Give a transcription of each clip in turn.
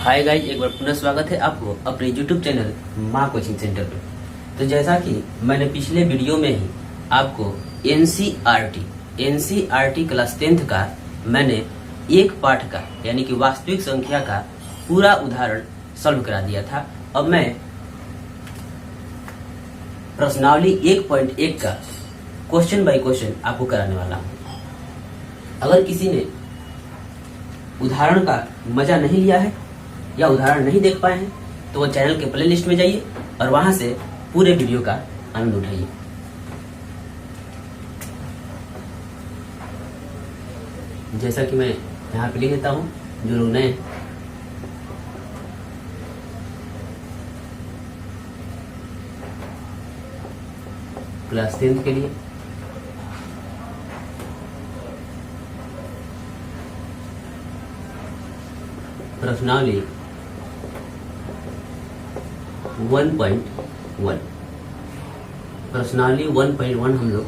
Hi guys, एक बार पुनः स्वागत है आपको अपने YouTube चैनल माँ कोचिंग सेंटर पे। तो जैसा कि मैंने पिछले वीडियो में ही आपको NCERT क्लास 10th का मैंने एक पाठ का यानी कि वास्तविक संख्या का पूरा उदाहरण सॉल्व करा दिया था। अब मैं प्रश्नावली 1.1 का क्वेश्चन बाय क्वेश्चन आपको कराने वाला हूँ। अगर किसी ने उदाहरण का मजा नहीं लिया है या उदाहरण नहीं देख पाए हैं तो वो चैनल के प्लेलिस्ट में जाइए और वहां से पूरे वीडियो का आनंद उठाइए। जैसा कि मैं यहाँ पे लिख देता हूँ, जो लोग नए क्लास 10th के लिए प्रश्नावली 1.1 प्रश्नावली 1.1 हम लोग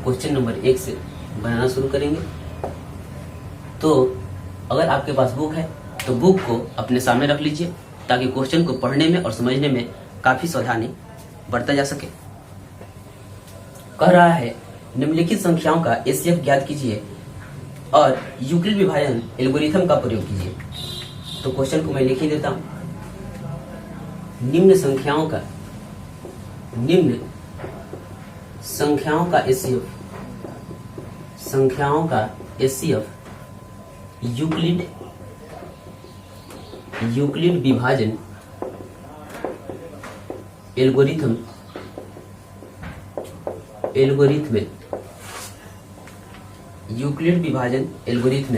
क्वेश्चन नंबर 1 से बनाना शुरू करेंगे। तो अगर आपके पास बुक है तो बुक को अपने सामने रख लीजिए ताकि क्वेश्चन को पढ़ने में और समझने में काफी सावधानी बरता जा सके। कह रहा है निम्नलिखित संख्याओं का एचसीएफ ज्ञात कीजिए और यूक्लिड विभाजन एल्गोरिथम का प्रयोग कीजिए। तो क्वेश्चन को मैं लिख ही देता हूं। निम्न संख्याओं का एचसीएफ यूक्लिड विभाजन एल्गोरिथम यूक्लिड विभाजन एल्गोरिथम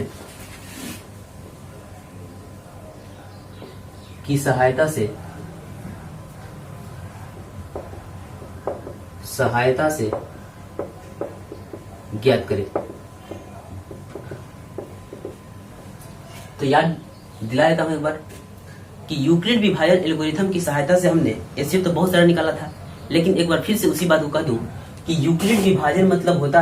की सहायता से ज्ञात करें। तो याद दिला देता हूं एक बार कि यूक्लिड विभाजन एल्गोरिथम की सहायता से हमने एचसीएफ तो बहुत सारा निकाला था, लेकिन एक बार फिर से उसी बात को कह दूं कि यूक्लिड विभाजन मतलब होता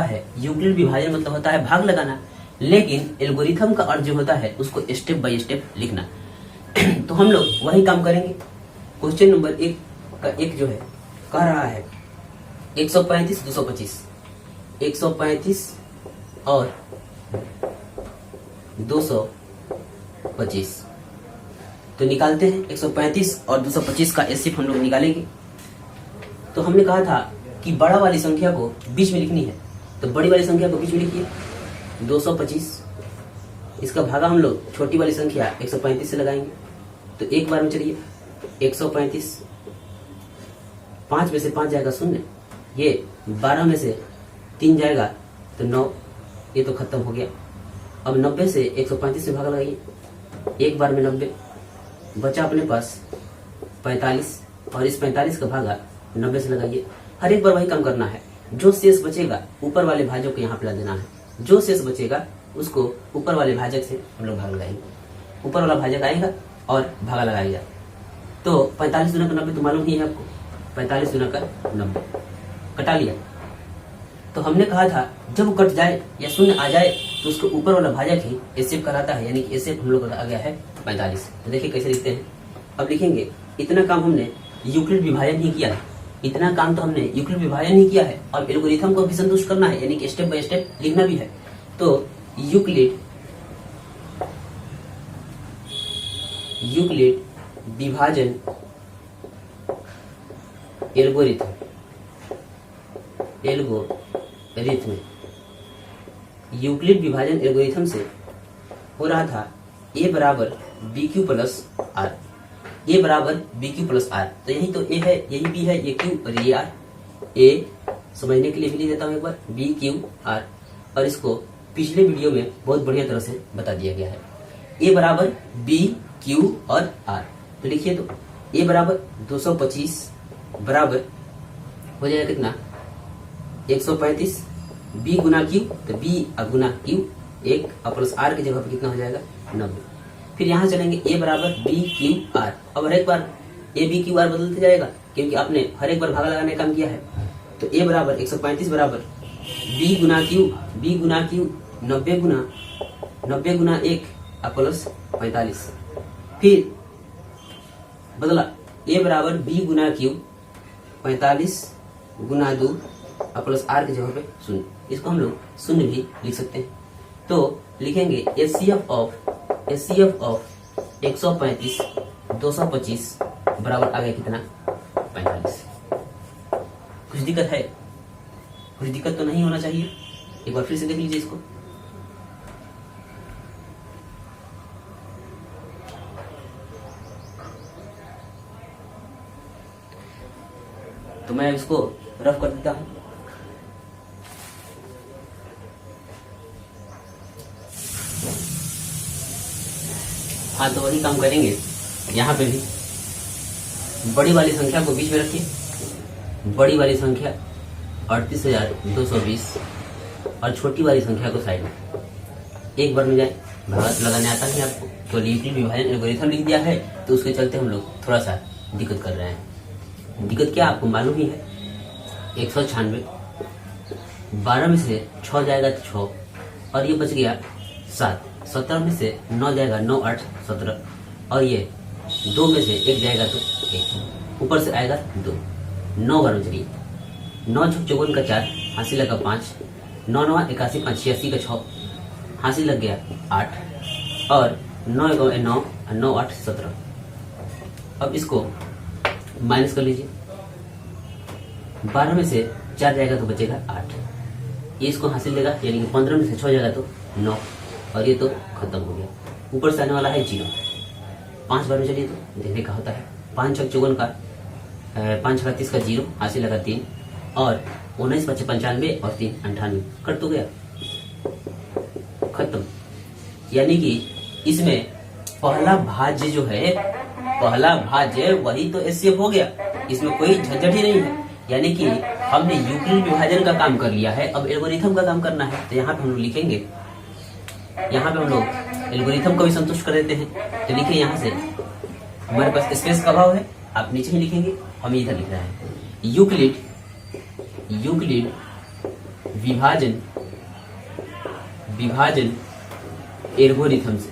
है भाग लगाना, लेकिन एल्गोरिथम का अर्थ जो होता है उसको स्टेप बाय स्टेप लिखना। तो हम लोग वही काम करेंगे। क्वेश्चन नंबर 1 का एक जो है कह रहा है 135 225 135 और 225। तो निकालते हैं 135 और 225 का एचसीएफ हम लोग निकालेंगे। तो हमने कहा था कि बड़ा वाली संख्या को बीच में लिखनी है, तो बड़ी वाली संख्या को बीच में लिखिए 225। इसका भागा हम लोग छोटी वाली संख्या 135 से लगाएंगे। तो एक बार में चलिए 135, 5 में से 5 जाएगा 0, ये 12 में से 3 जाएगा तो 9, ये तो खत्म हो गया। अब 90 से 135 से भागा लगाइए, एक बार में 90 बचा अपने पास 45 और इस 45 का भागा 90 से लगाइए। हर एक बार वही काम करना है। जो शेष बचेगा ऊपर वाले भाजक को यहाँ पे ला देना है, जो शेष बचेगा उसको ऊपर वाले भाजक से हम लोग भाग लगाएंगे। ऊपर वाला भाजक आएगा और भागा लगाएगा। तो 45 गुना का 90 तो मालूम ही है आपको, 45 गुना का 90 कटा लिया। तो हमने कहा था जब कट जाए या शून्य आ जाए तो उसको ऊपर वाला भाजक ही एचसीएफ कहलाता है, यानी कि एचसीएफ हम लोग का आ गया है 45। तो देखिए कैसे लिखते हैं। अब लिखेंगे इतना काम हमने यूक्लिड विभाजन ही किया है, इतना काम तो हमने यूक्लिड विभाजन ही किया है और एल्गोरिथम को भी संतुष्ट करना है, यानी कि स्टेप बाय स्टेप लिखना भी है। तो यूक्लिड विभाजन एल्गोरिथम यूक्लिड विभाजन एल्गोरिथम से हो रहा था a बराबर बी क्यू प्लस आर। तो यही तो a है, यही b है, ये q और ये r। a समझने के लिए भी लिख देता हूं एक बार b q r, और इसको पिछले वीडियो में बहुत बढ़िया तरह से बता दिया गया है। a बराबर b q और r। तो लिखिए तो a बराबर 225 बराबर हो जाएगा कितना 135, b गुना q तो b गुना q, एक और प्लस r की जगह पर कितना हो जाएगा 90। फिर यहाँ चलेंगे a बराबर b q r। अब हर एक बार a b q r बदलते जाएगा क्योंकि आपने हर एक बार भागा लगाने का काम किया है। तो a बराबर 135 बराबर b गुना q 90 गुना 1 प्लस 45। फिर बदला a बराबर b गुना क्यू 45 गुना 2 और प्लस r की जगह पे 0। इसको हम लोग 0 भी लिख सकते हैं। तो लिखेंगे HCF ऑफ 135 225 बराबर आ गया कितना 45। कुछ दिक्कत है? कुछ दिक्कत तो नहीं होना चाहिए। एक बार फिर से देख लीजिए इसको। तो मैं इसको रफ कर देता हूं। हाँ, तो वही काम करेंगे यहाँ पे भी। बड़ी वाली संख्या को बीच में रखिए। बड़ी वाली संख्या 38,220 और छोटी वाली संख्या को साइड में। एक बार में जाए, भाग लगाने आता है आपको, तो यूक्लिड विभाजन एल्गोरिथम लिख दिया है, तो उसके चलते हम लोग थोड़ा सा दिक्कत कर रहे हैं। दिक्कत क्या आपको मालूम ही है। 196, 12 में से 6 जाएगा तो 6 और ये बच गया 7। 17 में से 9 जाएगा 9 8 17 और ये 2 में से 1 जाएगा तो 1, ऊपर से आएगा 2। 9 बार बच गई। 9 छक 54 का 4, हासिल लगा 5, 9 9 81 5 86 का 6, हासिल लग गया 8 और 9 9 9 8 17। अब इसको माइनस कर लीजिए। 12 में से 4 जाएगा तो बचेगा 8, ये इसको हासिल लेगा, यानी कि 15 में से 6 जाएगा तो 9 और ये तो खत्म हो गया। ऊपर से आने वाला है 0। 5 बार में चलिए तो देखने का होता है। 5 छक 54 का 5 छक 30 का 0, हासिल लगा 3 और 19 5 95 और 3 98, कट तो गया, खत्म। यानी कि इसमें पहला भाज्य जो है, पहला भाज्य वही तो HCF हो गया। इसमें कोई झंझट ही नहीं है। यानी कि हमने यूक्लिड विभाजन का काम कर लिया है, अब एल्गोरिथम का काम करना है। तो यहाँ पे हम लोग लिखेंगे, यहाँ पे हम लोग एल्गोरिथम को भी संतुष्ट कर देते हैं। तो लिखे यहाँ से, हमारे पास स्पेस का अभाव है, आप नीचे ही लिखेंगे, हम इधर लिख रहे हैं। यूक्लिड विभाजन एल्गोरिथम से,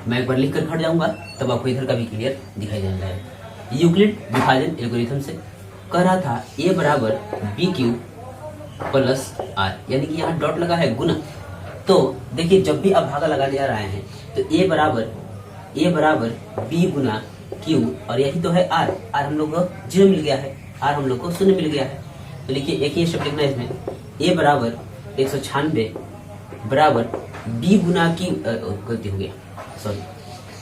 मैं एक बार लिख कर खड़ जाऊंगा, तब आपको इधर का भी क्लियर दिखाई देने लगेगा। यूक्लिड विभाजन एल्गोरिथम से कह रहा था a बराबर BQ प्लस R, यानी कि यहाँ डॉट लगा है गुना। तो देखिए, जब भी आप भागा लगाने जा रहे हैं तो a बराबर B गुना Q और यही तो है R हम लोग को 0 मिल गया है, R हम लोग को 0 मिल गया है। तो लिखिए, एक ही शब्द लिखना है इसमें, a बराबर 196 बराबर B गुना Q, गलती हो गया, सॉरी।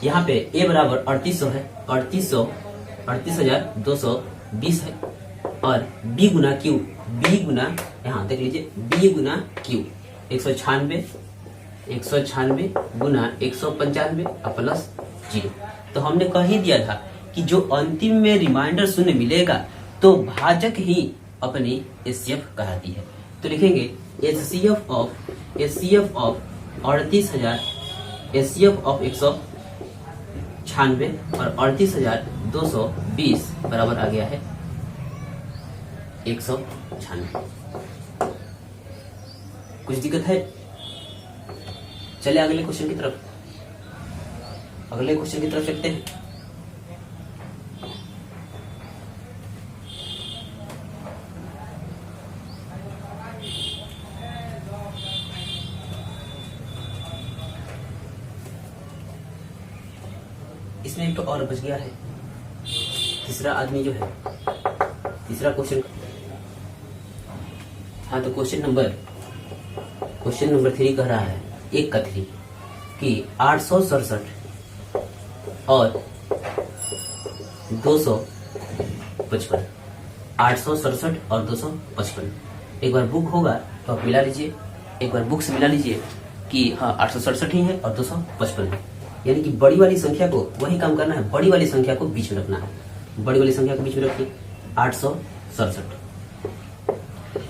यहाँ पे a बराबर 3800 है, 38,220 है और b गुना q, b गुना, यहाँ देख लीजिए, b गुना q 196 गुना 195 और प्लस 0। तो हमने कह ही दिया था कि जो अंतिम में रिमाइंडर 0 मिलेगा तो भाजक ही अपनी HCF कहलाती है। तो लिखेंगे HCF ऑफ 38,000, HCF ऑफ 196 और 38,220 बराबर आ गया है 196। कुछ दिक्कत है? चले अगले क्वेश्चन की तरफ चलते हैं। इसमें एक तो और बच गया है, तीसरा आदमी जो है, तीसरा क्वेश्चन। हाँ, तो क्वेश्चन नंबर 3 कह रहा है, 1 का 3 कि 867 और 255, 867 और 255। एक बार बुक होगा तो आप मिला लीजिए, एक बार बुक से मिला लीजिए कि हाँ 867 ही है और 255 है। यानी कि बड़ी वाली संख्या को वही काम करना है, बड़ी वाली संख्या को बीच में रखना है। बड़ी वाली संख्या को बीच में रखिए 867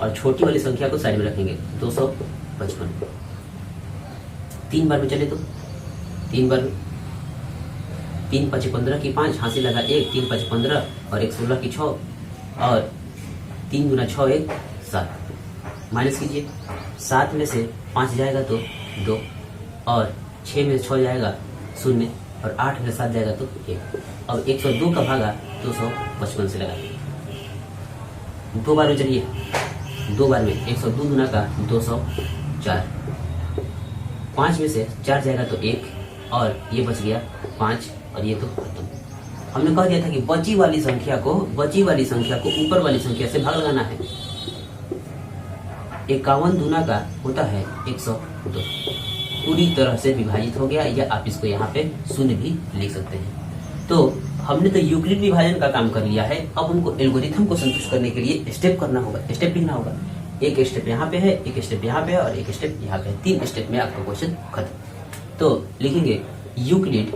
और छोटी वाली संख्या को साइड में रखेंगे 255। 3 बार में चले तो 3 बार में 3 5 15 की 5, हासिल लगा 1, 3 5 15 और 1 16 की 6 और 3 गुना 6 1 7। माइनस कीजिए, 7 में से 5 जाएगा तो 2, और 6 में से 6 जाएगा 0, और 8 में से 7 जाएगा तो 1। अब 102 का भागा 255 से लगा, 2 बार में चलिए, 2 बार में 102 गुना का 204, 5 में से 4 जाएगा तो 1, और ये बच गया 5, और ये तो खत्म। हमने कह दिया था कि बची वाली संख्या को ऊपर वाली संख्या से भाग लगाना है। 51 दूना का होता है 102, पूरी तरह से विभाजित हो गया, या आप इसको यहाँ पे 0 भी लिख सकते हैं। तो हमने तो यूक्लिड विभाजन का काम कर लिया है, अब हमको एल्गोरिथम को संतुष्ट करने के लिए स्टेप करना होगा, स्टेप लिखना होगा। एक स्टेप यहाँ पे है, एक स्टेप यहाँ पे है, और एक स्टेप यहाँ पे है। 3 स्टेप में आपका क्वेश्चन खत्म। तो लिखेंगे यूक्लिड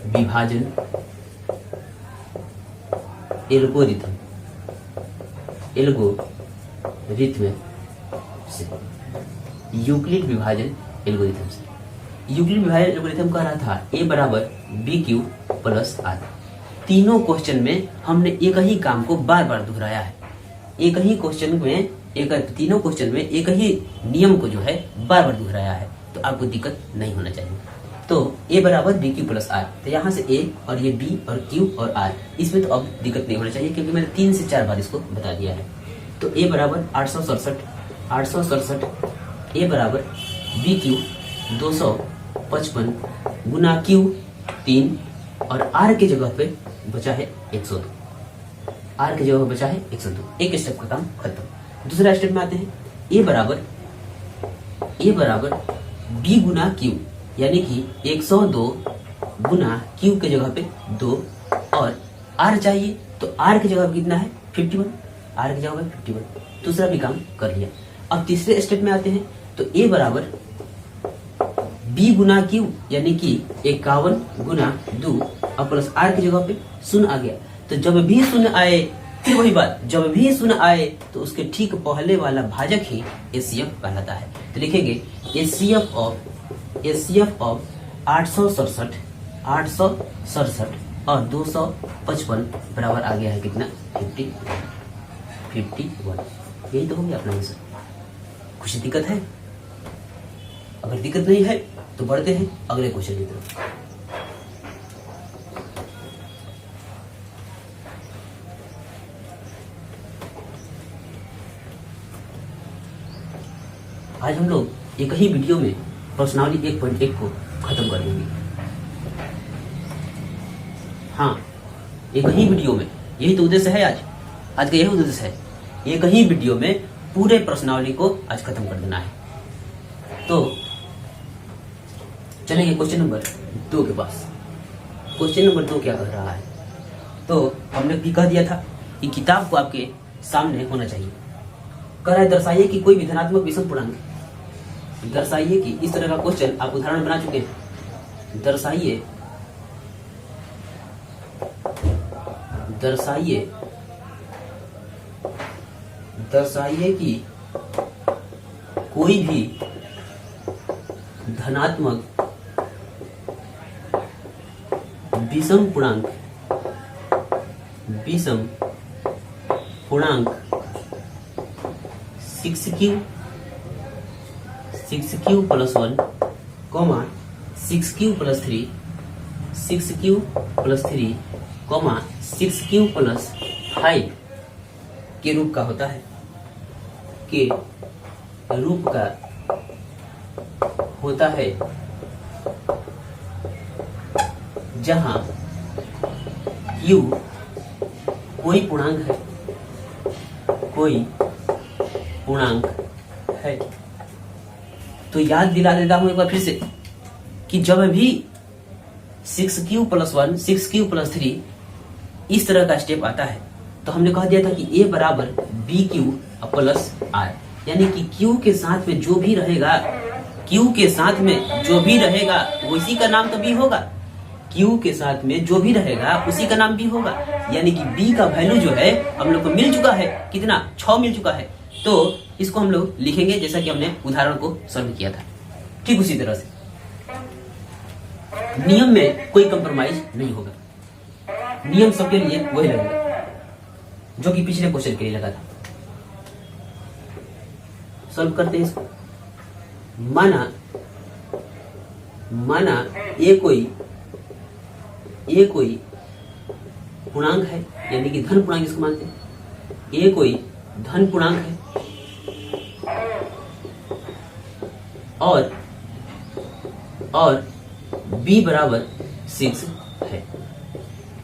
विभाजन एल्गोरिथम से, यूक्लिड विभाजन एल्गोरिथम से। यूक्लिड विभाजन एल्गोरिथम कह रहा था a बराबर BQ प्लस R। तीनों क्वेश्चन में हमने एक ही काम को बार बार दोहराया है, तीनों क्वेश्चन में एक ही नियम को जो है बार बार दोहराया है, तो आपको दिक्कत नहीं होना चाहिए। तो a बराबर BQ प्लस R, तो यहाँ से a और ये B और Q और R, इसमें तो अब दिक्कत नहीं होना चाहिए क्योंकि मैंने 3 से 4 बार इसको बता दिया है। तो a बराबर 867 a बराबर BQ 255 गुना Q 3, और R के जगह पे बचा है 102, R के जगह बचा है 102। एक स्टेप का काम खत्म। दूसरा स्टेप में आते हैं, a बराबर B गुना Q, यानी कि 102 गुना Q के जगह पे 2, और R चाहिए तो R की जगह कितना है 51, R की जगह पे 51। दूसरा भी काम कर लिया। अब तीसरे स्टेप में आते हैं, तो a बराबर B गुना Q, यानी कि 51 गुना 2, और प्लस R की जगह पे 0 आ गया। तो जब भी 0 आए, फिर वही बात, जब भी 0 आए तो उसके ठीक पहले वाला भाजक ही HCF कहलाता है। तो लिखेंगे HCF ऑफ 867 और 255 बराबर आ गया है कितना 51। यही तो हो गया अपना आंसर। कुछ दिक्कत है? अगर दिक्कत नहीं है तो बढ़ते हैं अगले क्वेश्चन की तरफ। आज हम लोग एक ही वीडियो में प्रश्नावली 1.1 को खत्म कर देंगे। हाँ, एक ही वीडियो में, यही तो उद्देश्य है आज का यही उद्देश्य है, एक ही वीडियो में पूरे प्रश्नावली को आज खत्म कर देना है। तो चलेंगे क्वेश्चन नंबर 2 के पास। क्वेश्चन नंबर 2 क्या कह रहा है? तो हमने भी कह दिया था कि किताब को आपके सामने होना चाहिए। कह रहा है दर्शाइए कि कोई भी धनात्मक विषम पूर्णांक, दर्शाइए कि इस तरह का क्वेश्चन आप उदाहरण बना चुके हैं। दर्शाइए कि कोई भी धनात्मक विषम पूर्णांक 6q plus 1, 6q plus 3, 6q plus 3, 6q plus 5 के रूप का होता है, के रूप का होता है, जहां q कोई पूर्णांक है। तो याद दिला देता हूं एक बार फिर से कि जब भी 6q प्लस 1, 6q प्लस 3 इस तरह का स्टेप आता है, तो हमने कह दिया था कि a बराबर BQ प्लस R, यानी कि Q के साथ में जो भी रहेगा, उसी का नाम तो B होगा। Q के साथ में जो भी रहेगा उसी का नाम B होगा, यानी कि B का वैल्यू जो है हम लोग को मिल चुका है, कितना 6 मिल चुका है। तो इसको हम लोग लिखेंगे जैसा कि हमने उदाहरण को सॉल्व किया था, ठीक उसी तरह से। नियम में कोई कंप्रोमाइज नहीं होगा, नियम सबके लिए वही रहेगा। जो कि पिछले क्वेश्चन के लिए लगा था। सॉल्व करते हैं इसको। माना ये कोई पूर्णांक है, यानी कि धन पूर्णांक इसको मानते हैं। ये कोई धन पूर्णांक है और b बराबर 6 है।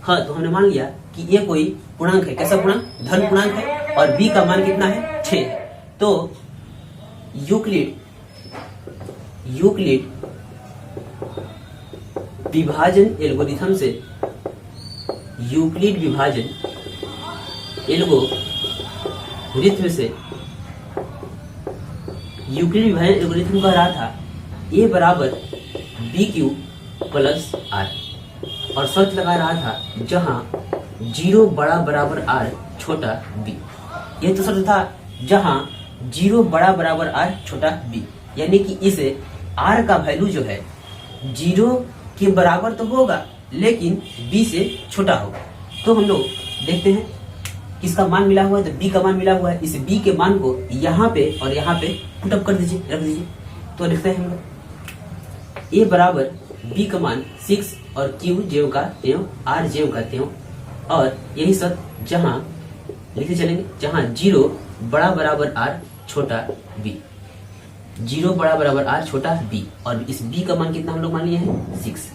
हाँ, तो हमने मान लिया कि ये कोई पूर्णांक है। कैसा पूर्णांक? धन पूर्णांक है और b का मान कितना है? 6 है। तो यूक्लिड विभाजन एल्गोरिथम से यूक्लिड विभाजन एल्गोरिथम कह रहा था a बराबर BQ प्लस R, और शर्त लगा रहा था जहां 0 बड़ा बराबर R छोटा b। यह तो शर्त था जहां 0 बड़ा बराबर R छोटा b, यानी कि इस R का वैल्यू जो है 0 के बराबर तो होगा लेकिन b से छोटा होगा। तो हम लोग देखते हैं किसका मान मिला हुआ है, तो b का मान मिला हुआ है। इस b के मान को यहाँ पे और यहाँ पे पुट अप कर दीजिए, रख दीजिए। तो लिखते हैं हम लोग a बराबर b का मान 6 और q ज्यों का त्यों, r ज्यों का त्यों, और यही सब जहां लिखते चलेंगे जहां 0 बड़ा बराबर r छोटा b, 0 बड़ा बराबर r छोटा b, और इस b का मान कितना हम लोग मान लिए हैं? 6।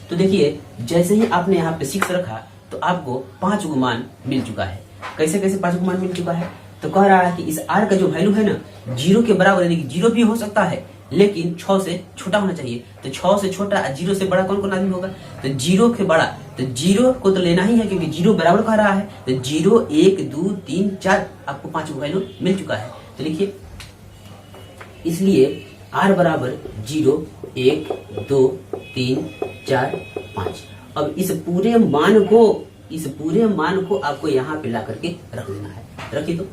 तो देखिए जैसे ही आपने यहाँ पे 6 रखा तो आपको 5 गो मान मिल चुका है। कैसे 5 गो मान मिल चुका है? तो कह रहा है कि इस r का जो वैल्यू है ना 0 के बराबर, यानी कि 0 भी हो सकता है लेकिन 6 से छोटा होना चाहिए। तो 6 से छोटा 0 से बड़ा कौन कौन आदमी होगा? तो 0 के बड़ा, तो 0 को तो लेना ही है क्योंकि 0 बराबर कह रहा है। तो 0 1 2 3 4 आपको 5 गो वैल्यू मिल चुका है। तो लिखिए, इसलिए r बराबर 0 1 2 3 4 5। अब इस पूरे मान को आपको यहाँ पे ला करके रख देना है। रखिए, तो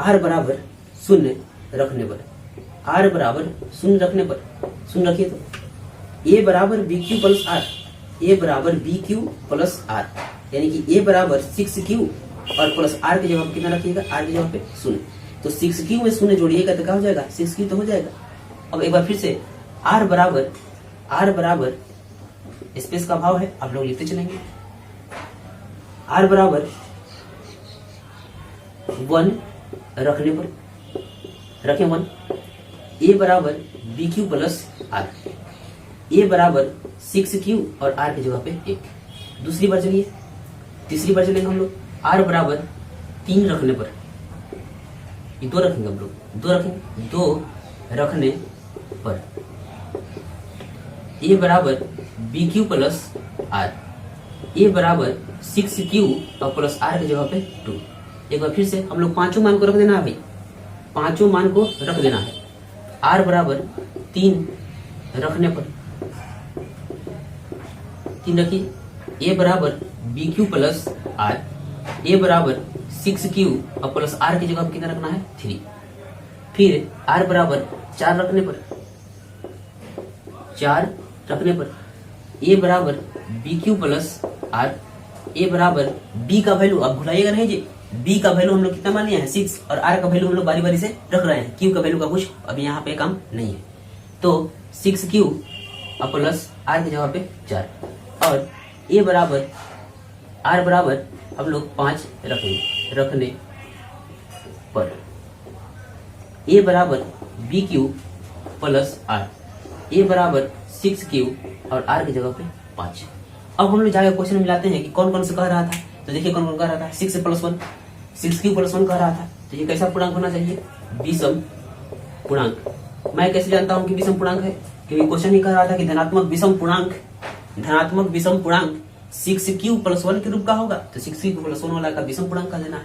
r बराबर 0 रखने पर, r बराबर 0 रखने पर, 0 रखिए, तो a बराबर BQ प्लस R, a बराबर BQ प्लस R, यानी कि a बराबर 6Q और प्लस R की जगह कितना रखिएगा? R की जगह पे 0। तो 6Q में 0 जोड़िएगा तो क्या हो जाएगा? 6Q तो हो जाएगा। अब एक बार फिर से R बराबर स्पेस का भाव है, आप लोग लिखते चलेंगे। R बराबर 1 रखने पर, रखें 1। a बराबर BQ प्लस R, a बराबर 6Q और R की जगह पे 1। दूसरी बार चलिए, तीसरी बार चलेंगे हम लोग। R बराबर 3 रखने पर, ये 2 रखेंगे हम लोग, 2 रखेंगे, 2 रखने पर a बराबर BQ प्लस R, a बराबर 6Q और प्लस R की जगह पे 2। एक बार फिर से हम लोग 5 मान को रख देना है भाई, 5 मान को रख देना है। R बराबर 3 रखने पर, 3 रखिए, a बराबर BQ प्लस R, a बराबर 6Q और प्लस R की जगह पे कितना रखना है? 3। फिर R बराबर 4 रखने पर, 4 रखने पर a बराबर BQ प्लस R, a बराबर b का वैल्यू अब भुलाइएगा नहीं जी, b का वैल्यू हम लोग कितना मान लिया है? 6, और r का वैल्यू हम लोग बारी बारी से रख रहे हैं। q का वैल्यू का कुछ अभी यहाँ पे काम नहीं है। तो 6Q और प्लस r की जगह पे 4, और a बराबर r बराबर हम लोग 5 रखेंगे, रखने पर a बराबर BQ प्लस R, a बराबर 6Q और R की जगह पे 5। अब हम लोग जाकर क्वेश्चन मिलाते हैं कि कौन कौन से कह रहा था। तो देखिए कौन कौन कह रहा था? 6 प्लस 1, 6Q प्लस 1 कह रहा था। तो ये कैसा पूर्णांक होना चाहिए? विषम पूर्णांक। मैं कैसे जानता हूँ कि विषम पूर्णांक है? क्योंकि क्वेश्चन ही कह रहा था कि धनात्मक विषम पूर्णांक 6Q प्लस 1 के रूप का होगा। तो 6Q प्लस 1 वाला का विषम पूर्णांक कर देना है,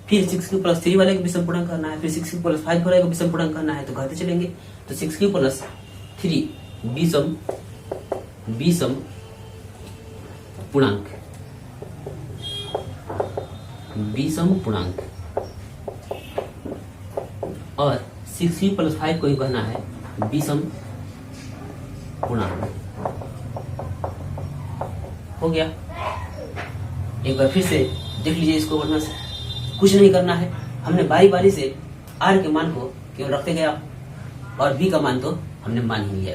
फिर 6Q प्लस 3 वाले का विषम पूर्णांक करना है, फिर 6Q प्लस 5 वाले का विषम पूर्णांक करना है। तो कहते चलेंगे, तो 6Q प्लस 3 विषम पूर्णांक, और 6Q प्लस 5 को ही कहना है विषम पूर्णांक। हो गया। एक बार फिर से देख लीजिए इसको बढ़िया से। कुछ नहीं करना है, हमने बारी बारी से आर के मान को केवल रखते गया और बी का मान तो हमने मान ही लिया।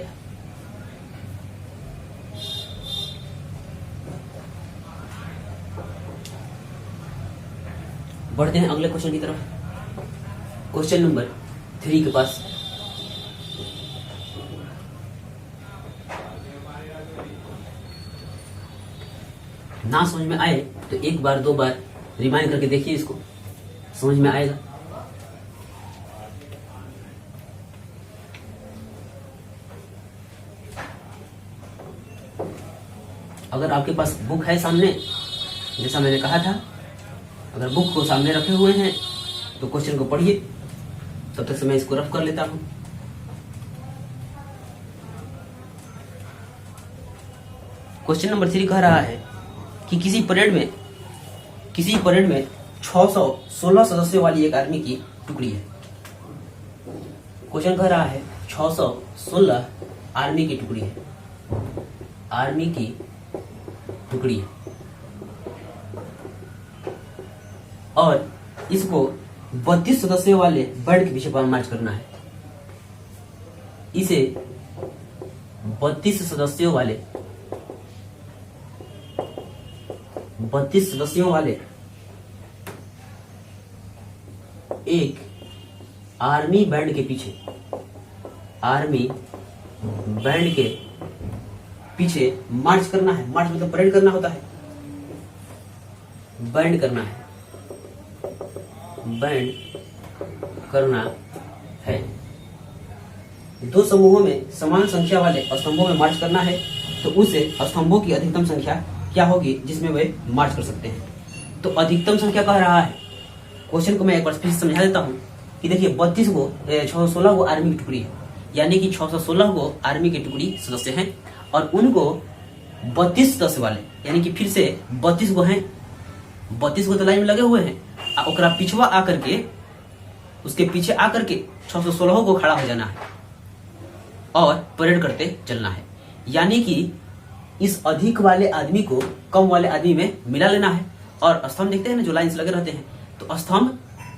बढ़ते हैं अगले क्वेश्चन की तरफ। क्वेश्चन नंबर 3 के पास ना समझ में आए तो एक बार दो बार रिमाइंड करके देखिए, इसको समझ में आएगा। अगर आपके पास बुक है सामने, जैसा मैंने कहा था, अगर बुक को सामने रखे हुए हैं तो क्वेश्चन को पढ़िए, तब तक से मैं इसको रफ कर लेता हूं। क्वेश्चन नंबर 3 कह रहा है कि किसी परेड में 616 सदस्यों वाली एक आर्मी की टुकड़ी है। क्वेश्चन कह रहा है 616 आर्मी की टुकड़ी है, आर्मी की टुकड़ी है और इसको 32 सदस्यों वाले बैंड के पीछे मार्च करना है। इसे 32 सदस्यों वाले एक आर्मी बैंड के पीछे मार्च करना है। मार्च मतलब परेड करना होता है, बैंड करना है। दो समूहों में समान संख्या वाले स्तंभों में मार्च करना है, तो उसे स्तंभों की अधिकतम संख्या क्या होगी जिसमें वे मार्च कर सकते हैं। तो अधिकतम संख्या कह रहा है। क्वेश्चन को मैं एक बार फिर समझा देता हूं कि देखिए 616 को आर्मी की टुकड़ी है, यानी कि 616 को आर्मी की टुकड़ी सदस्य हैं और उनको 32 सदस्य वाले, यानी कि फिर से 32 को हैं, 32 को तो लाइन में लगे हुए हैं। ओकरा पिछवा आकर के, उसके पीछे आकर के 616 को खड़ा हो जाना है और परेड करते चलना है। यानी कि इस अधिक वाले आदमी को कम वाले आदमी में मिला लेना है। और स्तंभ देखते हैं ना, जो लाइन से लगे रहते हैं, तो स्तंभ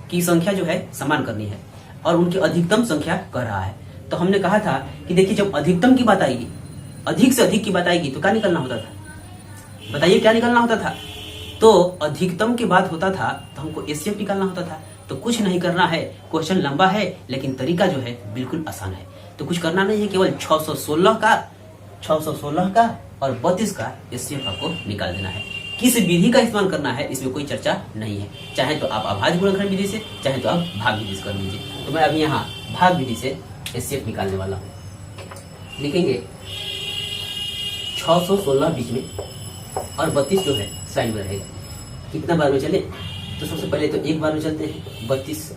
की संख्या जो है समान करनी है और उनकी अधिकतम संख्या कह रहा है। तो हमने कहा था कि देखिए जब अधिकतम की बात आएगी, अधिक से अधिक की बात आएगी, तो क्या निकलना होता था, बताइए क्या निकलना होता था। तो अधिकतम की बात होता था तो हमको एचसीएफ निकालना होता था। तो कुछ नहीं करना है, क्वेश्चन लंबा है लेकिन तरीका जो है बिल्कुल आसान है। तो कुछ करना नहीं है, केवल 616 का और 32 का एचसीएफ आपको निकाल देना है। किस विधि का इस्तेमाल करना है इसमें कोई चर्चा नहीं है, चाहे तो आप अभाज्य गुणनखंड विधि से, चाहे तो आप भाग विधि से कर लीजिए। तो मैं अभी यहाँ भाग विधि से एचसीएफ निकालने वाला हूँ। लिखेंगे 616 बीच में और 32 जो है साइड में रहेगा। कितना बार में चले, तो सबसे पहले तो एक बार में चलते हैं। 32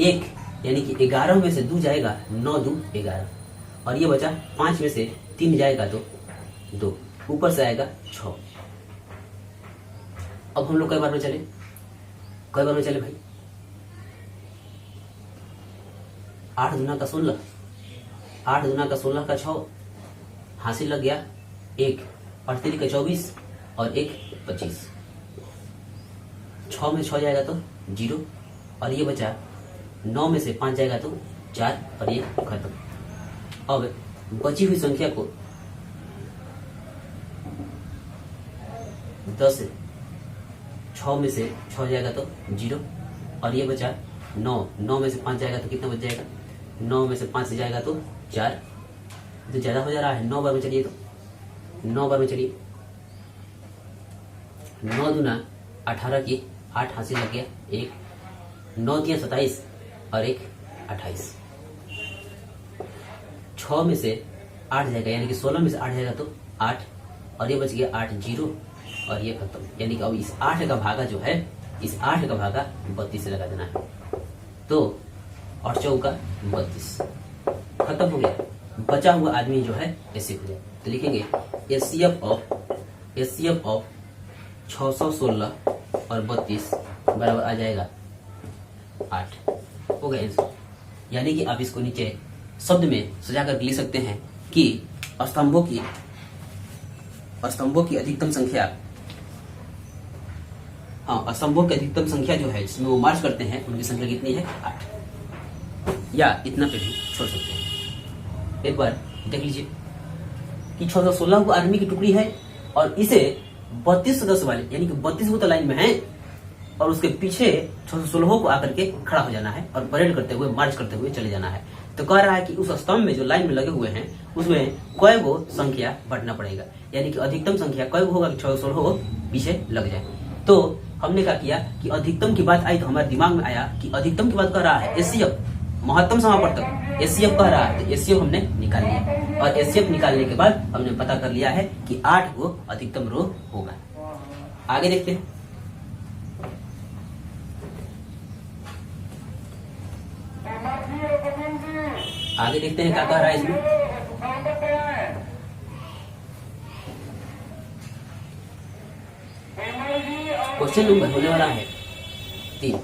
एक, यानी कि 11 में से 2 जाएगा, 9 2 11, और ये बचा 5 में से 3 जाएगा तो 2, ऊपर से आएगा 6। अब हम लोग कई बार में चले भाई, 8 दूना का 16, 8 दूना का 16 का 6, हासिल लग गया 1, 8 3 का 24 और 1 25। 6 में 6 जाएगा तो 0, और ये बचा 9 में से 5 जाएगा तो 4, और ये खत्म। अब बची हुई संख्या को 10, 6 में से 6 जाएगा तो 0, और ये बचा 9, 9 में से 5 जाएगा तो कितना बच जाएगा, 9 में से 5 जाएगा तो 4, तो ज्यादा हो जा रहा है। 9 बार में चलिए, तो 9 बार में चलिए, 9 दूना 18 की 8 हासिल लग गया 1, 9 3 27 और 1 28। 6 में से 8 जाएगा, यानी कि 16 में से 8 जाएगा तो 8, और ये बच गया 8 0, और ये खत्म। यानी कि अब इस 8 का भागा जो है, इस 8 का भागा 32 से लगा देना है। तो 8 चौका 32, खत्म हो गया। बचा हुआ आदमी जो है एचसीएफ हो जाए। तो लिखेंगे एचसीएफ ऑफ 616 और 32 बराबर आ जाएगा 8। हो गया आंसर। यानी कि आप इसको नीचे शब्द में सजा कर लिख सकते हैं कि स्तंभों की अधिकतम संख्या हाँ, असंभव की अधिकतम संख्या जो है जिसमें वो मार्च करते हैं उनकी संख्या कितनी है? 8, या इतना पे भी छोड़ सकते हैं। एक बार देख लीजिए कि 616 को आर्मी की टुकड़ी है और इसे 32 सदस्य वाले यानी कि 32 वो तो लाइन में है और उसके पीछे 616 को आकर के खड़ा हो जाना है और परेड करते हुए मार्च करते हुए चले जाना है। तो कह रहा है कि उस स्तंभ में जो लाइन में लगे हुए हैं उसमें कई गो संख्या बढ़ना पड़ेगा, यानी कि अधिकतम संख्या कई गो होगा कि 616 पीछे लग जाए। तो हमने क्या किया कि अधिकतम की बात आई तो हमारे दिमाग में आया कि अधिकतम की बात कर रहा है एचसीएफ, महत्तम समापवर्तक एचसीएफ कह रहा है, तो एचसीएफ हमने निकाल लिया और एचसीएफ निकालने के बाद हमने पता कर लिया है कि 8 गो अधिकतम रो होगा। आगे देखते हैं। आगे देखते हैं क्या कह रहा है इसमें। क्वेश्चन नंबर होने वाला है 3।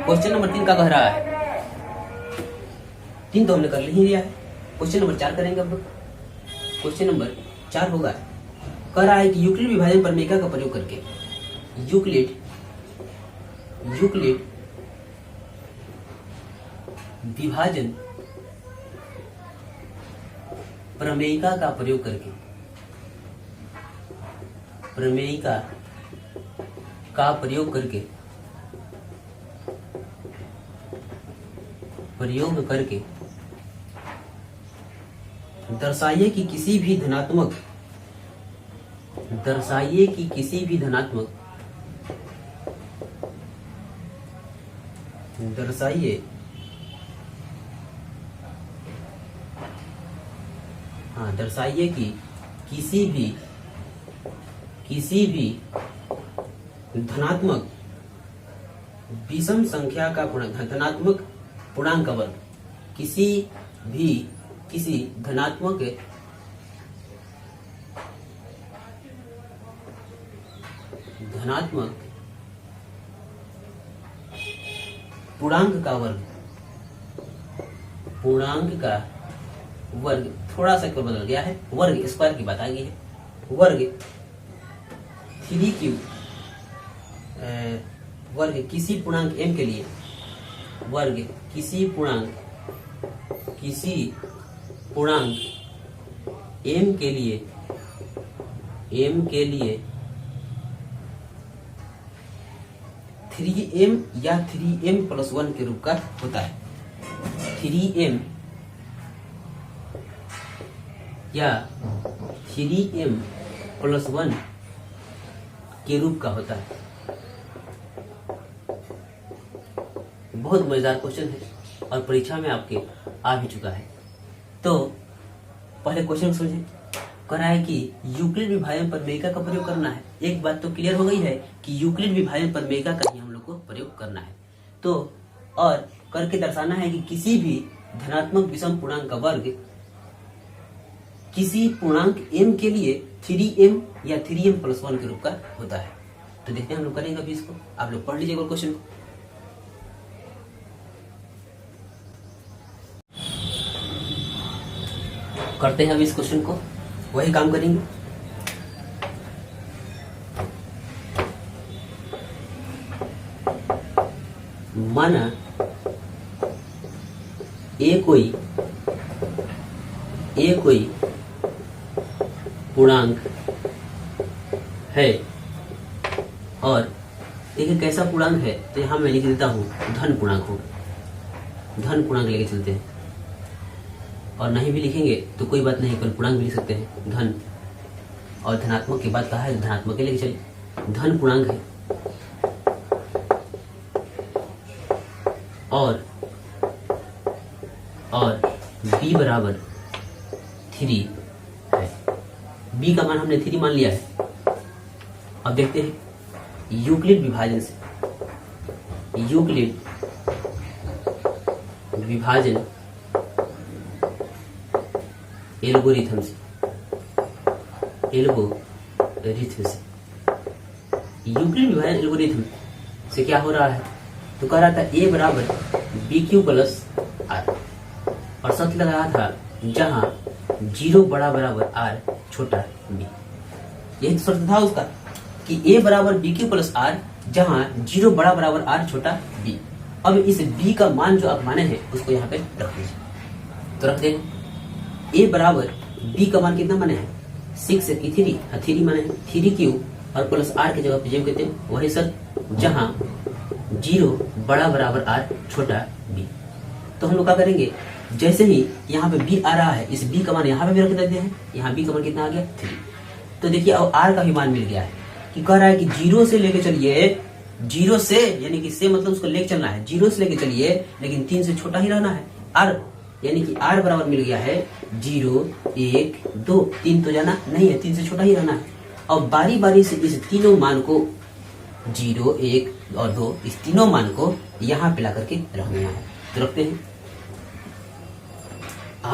क्वेश्चन नंबर 3 का कह रहा है, 3 तो हमने कर ही लिया है। क्वेश्चन नंबर 4 करेंगे हम लोग। क्वेश्चन नंबर 4 होगा, कह रहा है कि यूक्लिड विभाजन प्रमेय का प्रयोग करके यूक्लिड विभाजन प्रमेयिका का प्रयोग करके दर्शाइए कि किसी भी धनात्मक दर्शाइए कि किसी भी धनात्मक विषम संख्या का धनात्मक पूर्णांक वर्ग, किसी धनात्मक पूर्णांक का वर्ग थोड़ा सा बदल गया है, वर्ग स्क्वायर की बात आ गई है। वर्ग 3 वर्ग किसी पूर्णांक m के लिए, वर्ग किसी पूर्णांक m के लिए 3m या 3m+1 के रूप का होता है। 3m या 3m+1 के रूप का होता है। बहुत मजेदार क्वेश्चन है और परीक्षा में आपके आ भी चुका है। तो पहले क्वेश्चन समझें। कह रहा है कि यूक्लिड विभाजन प्रमेयिका का प्रयोग करना है। एक बात तो क्लियर हो गई है कि यूक्लिड विभाजन प्रमेयिका का ही हम लोग को प्रयोग करना है। तो और करके दर्शाना है कि किसी भी धनात्मक विषम पूर्णांक का वर्ग किसी पूर्णांक m के लिए 3m या 3m+1 के रूप का होता है। तो देखते हैं हम लोग करेंगे अभी इसको। आप लोग पढ़ लीजिएगा क्वेश्चन को। करते हैं अभी इस क्वेश्चन को, वही काम करेंगे। माना ए कोई पूर्णांक है और देखिए कैसा पूर्णांक है, तो यहां मैं लिख देता हूं धन पूर्णांक होगा। धन पूर्णांक लेके चलते हैं, और नहीं भी लिखेंगे तो कोई बात नहीं, कल पूर्णांक भी लिख सकते हैं धन। और धनात्मक की बात कहा है, धनात्मक लेके चलिए। धन पूर्णांक है और b बराबर 3 है। b का मान हमने 3 मान लिया है। अब देखते हैं यूक्लिड विभाजन से, यूक्लिड विभाजन एल्गोरिथम से, यूक्लिड विभाजन एल्गोरिथम से क्या हो रहा है, तो कह रहा था a बराबर BQ प्लस R और शर्त लग रहा था जहां 0 बड़ा बराबर R छोटा b। यही तो शर्त था उसका कि a बराबर BQ प्लस R जहां 0 बड़ा बराबर r छोटा b। अब इस b का मान जो आप माने हैं उसको यहाँ पे रख दीजिए। तो रख देंगे a बराबर b का मान कितना माने हैं 6 की 3, 3 माने हैं 3q और प्लस r की जगह पे जो कहते हैं वही सर, जहां 0 बड़ा बराबर r छोटा b। तो हम लोग क्या करेंगे, जैसे ही यहाँ पे b आ रहा है इस b का मान यहाँ पे भी रख देते हैं। यहाँ b का मान कितना आ गया 3। तो देखिए अब r का भी मान मिल गया है कि कह रहा है कि 0 से लेके चलिए, 0 से यानी कि से मतलब उसको लेके चलना है, 0 से लेके चलिए लेकिन 3 से छोटा ही रहना है r, यानी कि r बराबर मिल गया है 0 1 2। 3 तो जाना नहीं है, 3 से छोटा ही रहना है। अब बारी बारी से इस तीनों मान को 0 1 और 2 इस तीनों मान को यहाँ पे ला करके रख देना है। तो रखते हैं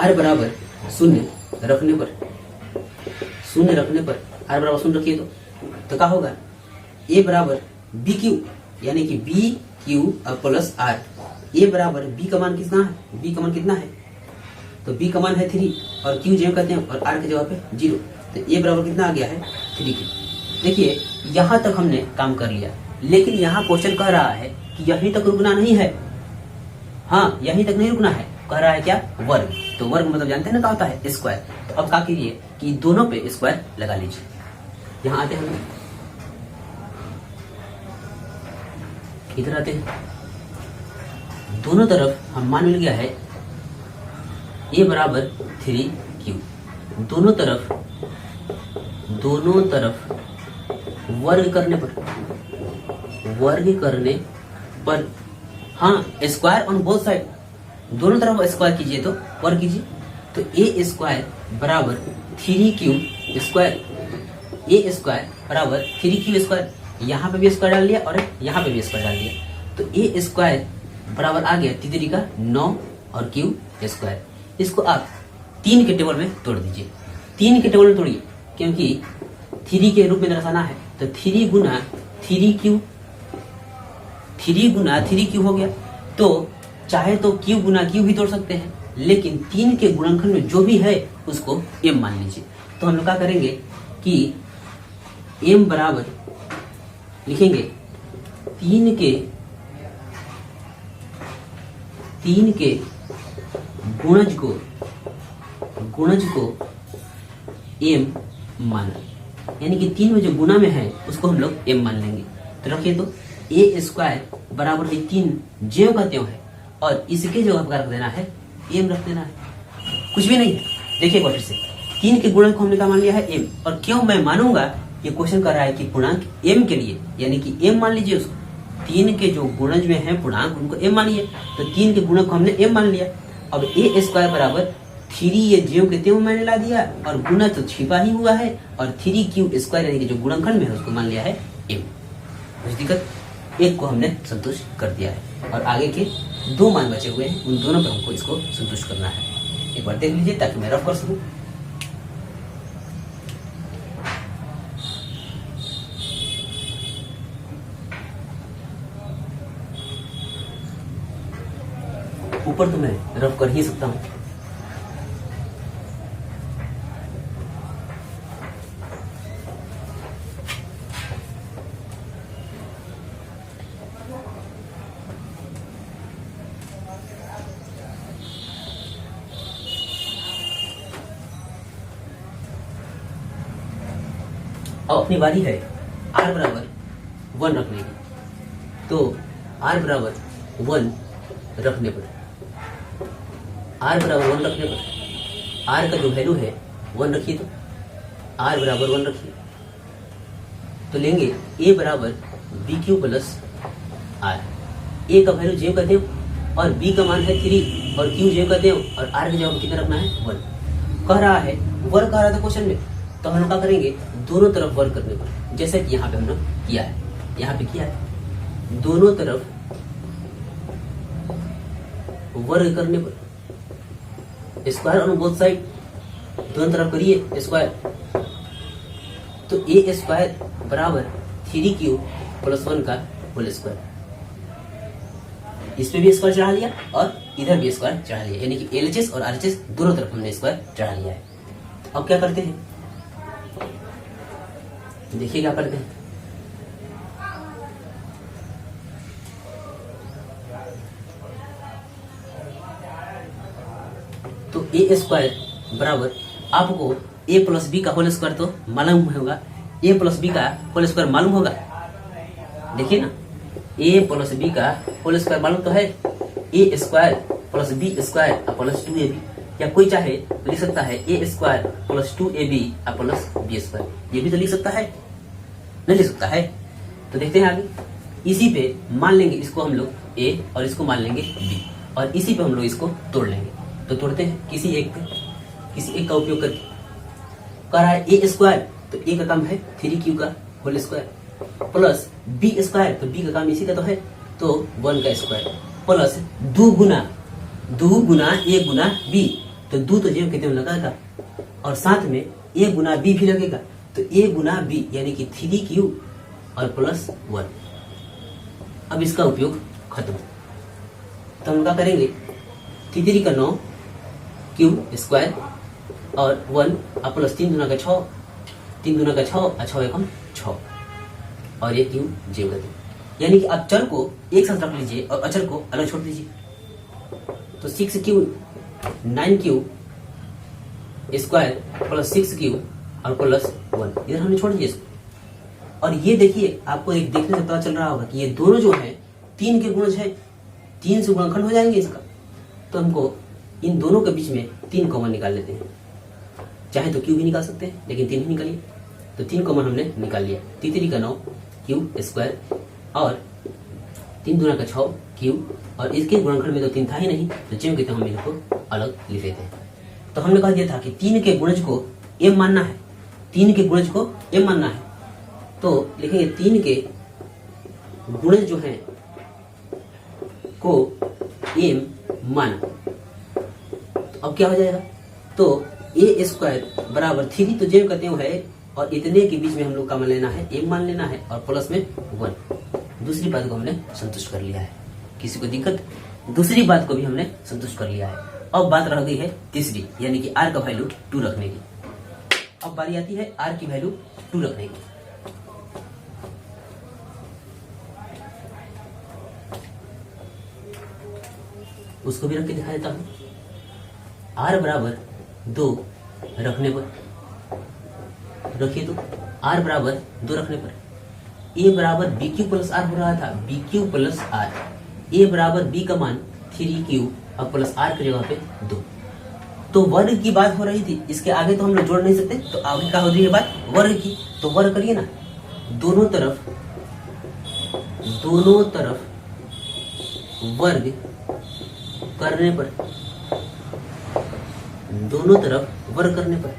r बराबर 0 रखने पर, 0 रखने पर r बराबर 0 रखिए तो क्या होगा a बराबर बी क्यू, यानी कि बी क्यू और प्लस r। a बराबर b का मान कितना है, b का मान कितना है, तो b का मान है 3 और q जो कहते हैं और r के जगह पे 0। तो a बराबर कितना आ गया है 3q। देखिए यहाँ तक हमने काम कर लिया, लेकिन यहाँ क्वेश्चन कह रहा है कि यहीं तक रुकना नहीं है। हाँ, यहीं तक नहीं रुकना है, कह रहा है क्या वर्ग। तो वर्ग मतलब जानते हैं ना क्या होता है स्क्वायर। तो अब क्या कीजिए कि दोनों पे स्क्वायर लगा लीजिए। यहाँ आते हैं, इधर आते हैं, दोनों तरफ हम मान मिल गया है a बराबर 3q। दोनों तरफ वर्ग करने पर हाँ स्क्वायर ऑन बोथ साइड, दोनों तरफ स्क्वायर कीजिए तो वर्ग कीजिए। तो a स्क्वायर बराबर 3q स्क्वायर, a स्क्वायर बराबर 3q स्क्वायर, यहाँ पे भी स्क्वायर डाल दिया और यहाँ पे भी स्क्वायर डाल दिया। तो a स्क्वायर बराबर आ गया 3 का 9 और q स्क्वायर। इसको आप 3 के टेबल में तोड़ दीजिए, 3 के टेबल में तोड़िए क्योंकि 3 के रूप में दर्शाना है। तो 3 गुना 3q, 3 गुना 3q हो गया। तो चाहे तो q गुना q भी तोड़ सकते हैं, लेकिन 3 के गुणनखंड में जो भी है उसको m मान लीजिए। तो हम लोग क्या करेंगे कि m बराबर लिखेंगे 3 के गुणज को m माना, यानी कि 3 में जो गुना में है उसको हम लोग m मान लेंगे। तो रखिए तो a स्क्वायर बराबर है 3 ज्यों का त्यों है और इसके जो आपका रख देना है m रख देना है, कुछ भी नहीं है। देखिए एक बार फिर से 3 के गुणक को हमने क्या मान लिया है m, और क्यों मैं मानूंगा ये क्वेश्चन कर रहा है कि पूर्णांक m के लिए, यानी कि m मान लीजिए उसको, 3 के जो गुणज में है पूर्णांक उनको m मानिए। तो 3 के गुणक को हमने m मान लिया। अब a स्क्वायर बराबर 3 ये ज्यों के त्यों मैंने ला दिया और गुना तो छिपा ही हुआ है, और 3q स्क्वायर यानी कि जो गुणनखंड में है उसको मान लिया है m। कुछ दिक्कत, एक को हमने संतुष्ट कर दिया है और आगे के 2 मान बचे हुए हैं, उन दोनों पर हमको इसको संतुष्ट करना है। एक बार देख लीजिए ताकि मैं रफ कर सकूं। ऊपर तो मैं रफ कर ही सकता हूं। अब अपनी बारी है r बराबर 1 रखने की। तो r बराबर 1 रखने पर, r बराबर 1 रखने पर r का जो वैल्यू है 1 रखिए। तो r बराबर 1 रखिए तो लेंगे a बराबर B Q plus r। a का वैल्यू j कहते हो और b का मान है 3 और q j कहते हो और r की जगह कितना रखना है 1। कह रहा है वर्ग कह रहा था क्वेश्चन में, तो हम लोग क्या करेंगे दोनों तरफ वर्ग करने पर, जैसे कि यहाँ पे हम लोग किया है, यहाँ पे किया है दोनों तरफ वर्ग करने पर, स्क्वायर ऑन बोथ साइड, दोनों तरफ करिए स्क्वायर। तो a स्क्वायर बराबर 3q प्लस 1 का होल स्क्वायर, इसमें भी स्क्वायर चढ़ा लिया और इधर भी स्क्वायर चढ़ा लिया, यानी कि LHS और RHS दोनों तरफ हमने स्क्वायर चढ़ा लिया है। अब क्या करते हैं, देखिए क्या करते हैं, ए स्क्वायर बराबर आपको ए प्लस बी का होल स्क्वायर तो मालूम होगा, ए प्लस बी का होल स्क्वायर मालूम होगा। देखिए ना, ए प्लस बी का होल स्क्वायर मालूम तो है, A square plus B square plus 2ab, या कोई चाहे तो लिख सकता है A square plus 2ab plus B square, ये भी तो लिख सकता है, नहीं लिख सकता है। तो देखते हैं आगे, इसी पे मान लेंगे इसको हम लोग ए और इसको मान लेंगे बी, और इसी पे हम लोग इसको तोड़ लेंगे। तो तोड़ते हैं किसी एक का उपयोग करके। कह रहा है ए स्क्वायर, तो ए का काम है 3q का whole square plus B square, तो बी का काम इसी का तो है, तो 1 का स्क्वायर प्लस 2 गुना ए गुना बी, तो 2 तो जेब कितने में लगाएगा, और साथ में ए गुना बी भी लगेगा, तो ए गुना बी यानी कि 3q और प्लस 1। अब इसका उपयोग खत्म, तो हम क्या करेंगे, 3 का 9 क्यू स्क्वायर और 1 प्लस 3 दूना का 6, 3 दूना का 6 और 6 एकम 6, और ये क्यू जेब कर दे। यानी कि आप चर को एक साथ रख लीजिए और अचर को अलग छोड़ दीजिए। तो 6q 9q square plus 6q और प्लस 1 इधर हमने छोड़ दिया इसको। और ये देखिए, आपको एक देखने से पता चल रहा होगा कि ये दोनों जो है 3 के गुणज है, 3 से गुणनखंड हो जाएंगे इसका। तो हमको इन दोनों के बीच में 3 कॉमन निकाल लेते हैं, चाहे तो क्यू भी निकाल सकते हैं, लेकिन 3 ही निकालिए। तो 3 कॉमन हमने निकाल लिया, 3 का 9 क्यू स्क्वायर और 3 दूना का 6 क्यू, और इसके गुणनखंड में तो 3 था ही नहीं, तो ज्यों कि हम इनको अलग लिख लेते हैं। तो हमने कह दिया था कि 3 के गुणज को m मानना है, 3 के गुणज को m मानना है, तो लिखेंगे 3 के गुणज जो है को m माना। तो अब क्या हो जाएगा, तो ए स्क्वायर बराबर 3 तो जेब कहते है, और इतने के बीच में हम लोग का मान लेना है, m मान लेना है, और प्लस में 1। दूसरी बात को हमने संतुष्ट कर लिया है, किसी को दिक्कत, दूसरी बात को भी हमने संतुष्ट कर लिया है। अब बात रह गई है तीसरी, यानी कि r का वैल्यू 2 रखने की। अब बारी आती है r की वैल्यू 2 रखने की। उसको भी रख के दिखा देता हूं। r बराबर 2 रखने पर, रखिए तो r बराबर 2 रखने पर a बराबर बी क्यू प्लस आर हो रहा था, B Q plus R, a बराबर b का मान 3q और प्लस r की जगह पे 2। तो वर्ग की बात हो रही थी, इसके आगे तो हम लोग जोड़ नहीं सकते, तो आगे क्या हो रही है बात, वर्ग की। तो वर्ग करिए ना, दोनों तरफ वर्ग करने पर, दोनों तरफ वर्ग करने पर,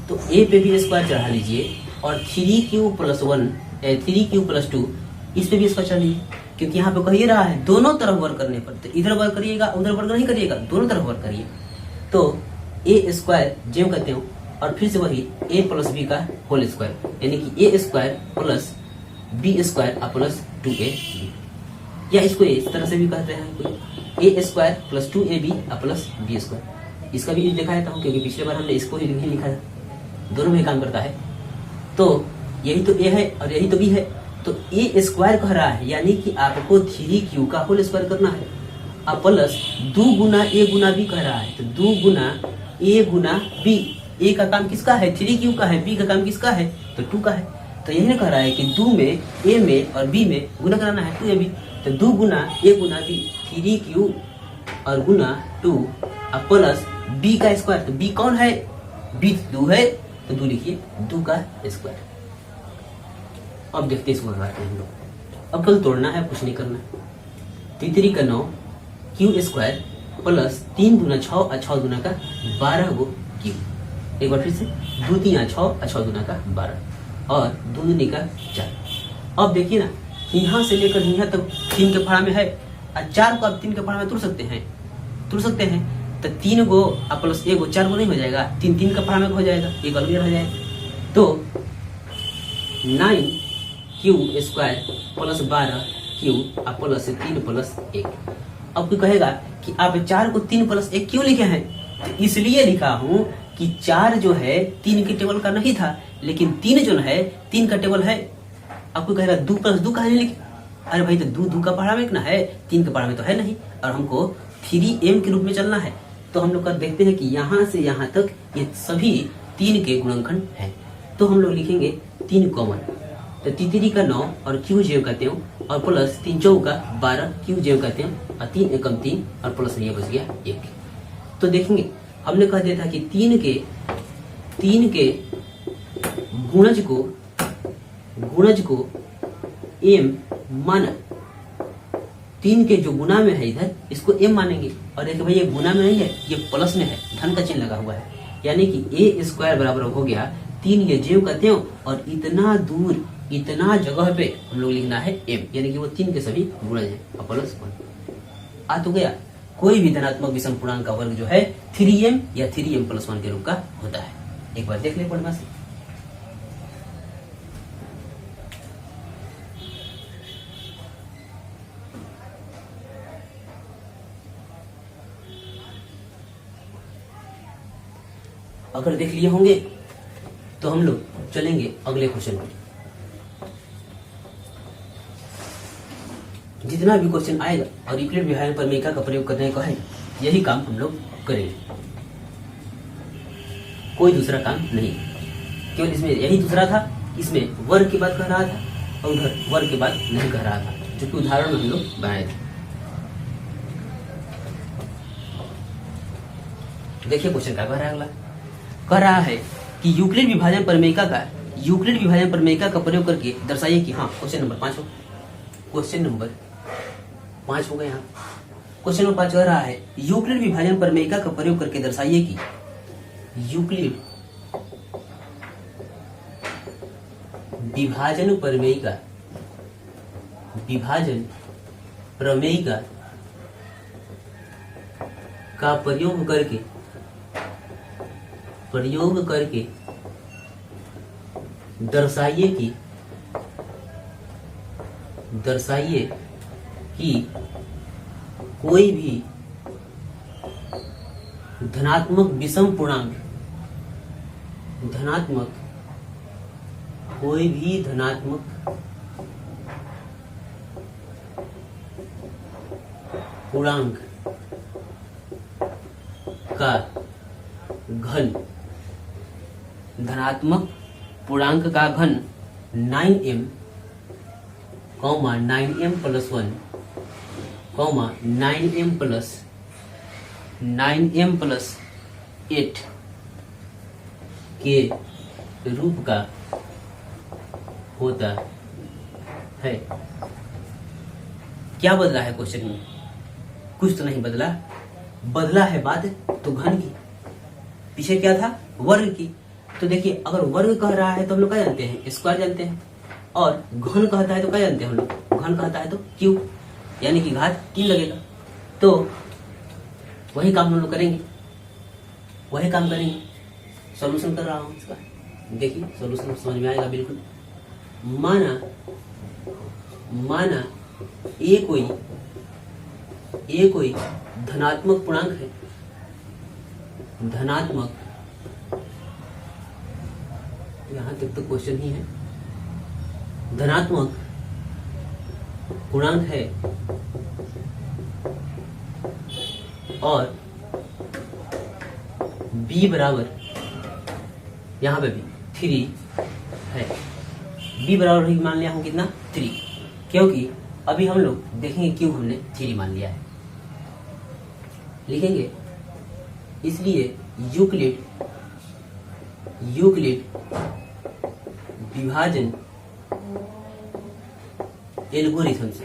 तो a पे भी स्क्वायर चढ़ा लीजिए, और 3q प्लस 1 3q प्लस 2 इस पे भी स्क्वायर चढ़ा लीजिए, क्योंकि यहाँ पे कह ही रहा है दोनों तरफ वर्ग करने पर, तो इधर वर्ग करिएगा उधर वर्ग नहीं करिएगा, दोनों तरफ वर्ग करिए। तो ए स्क्वायर जेम कहते हो, और फिर से वही a प्लस बी का होल स्क्वायर, यानी कि A square plus B square plus 2ab, या इसको इस तरह से भी कहते हैं कोई, A square plus 2ab plus B square. इसका भी लिखा देता हूँ, क्योंकि पिछले बार हमने इसको ही लिखा है, दोनों में काम करता है। तो यही तो a है और यही तो b है, तो ए स्क्वायर कह रहा है, यानी कि आपको 3q का होल स्क्वायर करना है, अब plus 2 Guna a Guna b कह रहा है, तो 2 गुना a गुना b, a का काम किसका है, 3q का है, b का काम किसका है, तो 2 का है। तो यही ना कह रहा है कि 2 में a में और b में गुना कराना है 2ab, तो 2 गुना a गुना b 3q और गुना 2 और प्लस b का स्क्वायर, तो b कौन है, b 2 है, तो 2 लिखिए 2 का स्क्वायर। अब देखते हैं इसको लगाते हैं हम लोग। अब कल तोड़ना है, कुछ नहीं करना। 3 का 9 क्यू स्क्वायर प्लस 3 दूना 6 और 6 दूना का 12 गो क्यू, एक बार फिर से 2 3 6 और 6 दूना का 12 और 2 दूनी का 4। अब देखिए ना, यहाँ से लेकर यहाँ तक 3 के फाड़ा में है, और 4 को आप 3 के फाड़ा में तोड़ सकते हैं, तो 3 गो प्लस 1 गो 4 गो नहीं हो जाएगा, 3 का फाड़ा में हो जाएगा, एक अलग रह जाएगा। तो 9 Q square plus 12 Q plus 3 plus 1। अब कोई कहेगा कि आप 4 को 3 प्लस 1 क्यों लिखे हैं, तो इसलिए लिखा हूं कि 4 जो है 3 के टेबल का नहीं था, लेकिन 3 जो है 3 का टेबल है। अब कोई कहेगा 2 प्लस 2 कहा नहीं लिखे, अरे भाई तो 2 का पढ़ा में ना है, 3 का पढ़ा में तो है नहीं, और हमको 3m के रूप में चलना है, तो हम लोग कर देखते हैं कि यहाँ से यहाँ तक ये सभी 3 के गुणनखंड हैं। तो हम लोग लिखेंगे 3 कॉमन, तो 3 का 9 और क्यू जेव का 3 और प्लस 3 चौक का 12 क्यू जेव का 3 और 3 एकम 3 और प्लस ये बच गया 1। तो देखेंगे हमने कह दिया था कि 3 के गुणज को m माना, 3 के जो गुना में है इधर इसको m मानेंगे, और देखिए भाई ये गुना में नहीं है, ये प्लस में है, धन का चिन्ह लगा हुआ है, यानी कि a स्क्वायर बराबर हो गया 3 ये जेव का 3 और इतना दूर इतना जगह पे हम लोग लिखना है m, यानी कि वो 3 के सभी गुणज है और प्लस 1 आ तो गया। कोई भी धनात्मक विषम पूर्णांक का वर्ग जो है 3m या 3m प्लस 1 के रूप का होता है। एक बार देख ले पढ़ना से। अगर देख लिए होंगे तो हम लोग चलेंगे अगले क्वेश्चन में। जितना भी क्वेश्चन आएगा और यूक्लिड विभाजन प्रमेयिका का प्रयोग करने का है, यही काम हम लोग करेंगे, कोई दूसरा काम नहीं। केवल इसमें यही दूसरा था, इसमें वर्ग की बात कह रहा था और उधर वर्ग की बात नहीं कह रहा था, जो कि उदाहरण हम लोग बनाए थे। देखिए क्वेश्चन क्या कह रहा है अगला। कह रहा है कि यूक्लिड विभाजन प्रमेयिका का प्रयोग करके दर्शाइए कि, हाँ क्वेश्चन नंबर 5 हो, क्वेश्चन नंबर 5 हो गया। यहाँ क्वेश्चन नंबर 5 कह रहा है यूक्लिड विभाजन प्रमेयिका का प्रयोग करके दर्शाइए कि यूक्लिड विभाजन प्रमेयिका का प्रयोग करके दर्शाइए कि कोई भी धनात्मक विषम पूर्णांक का घन, धनात्मक पूर्णांक का घन 9m, 9m plus 1, 9m plus 8 के रूप का होता है। क्या बदला है क्वेश्चन में? कुछ तो नहीं बदला, बदला है बात तो घन की, पीछे क्या था वर्ग की। तो देखिए अगर वर्ग कह रहा है तो हम लोग क्या जानते हैं, स्क्वायर जानते हैं, और घन कहता है तो क्या जानते हैं हम लोग, घन कहता है तो क्यूब, यानी कि घात 3 लगेगा। तो वही काम हम लोग करेंगे, सॉल्यूशन कर रहा हूं इसका, देखिए सॉल्यूशन समझ में आएगा बिल्कुल। माना ये कोई धनात्मक पूर्णांक है, धनात्मक, यहां तक तो क्वेश्चन ही है, धनात्मक पूर्णांक है और b बराबर यहां पे भी 3 है, b बराबर मान लिया हूं कितना 3, क्योंकि अभी हम लोग देखेंगे क्यों हमने 3 मान लिया है, लिखेंगे। इसलिए यूक्लिड विभाजन एल्गोरिथम से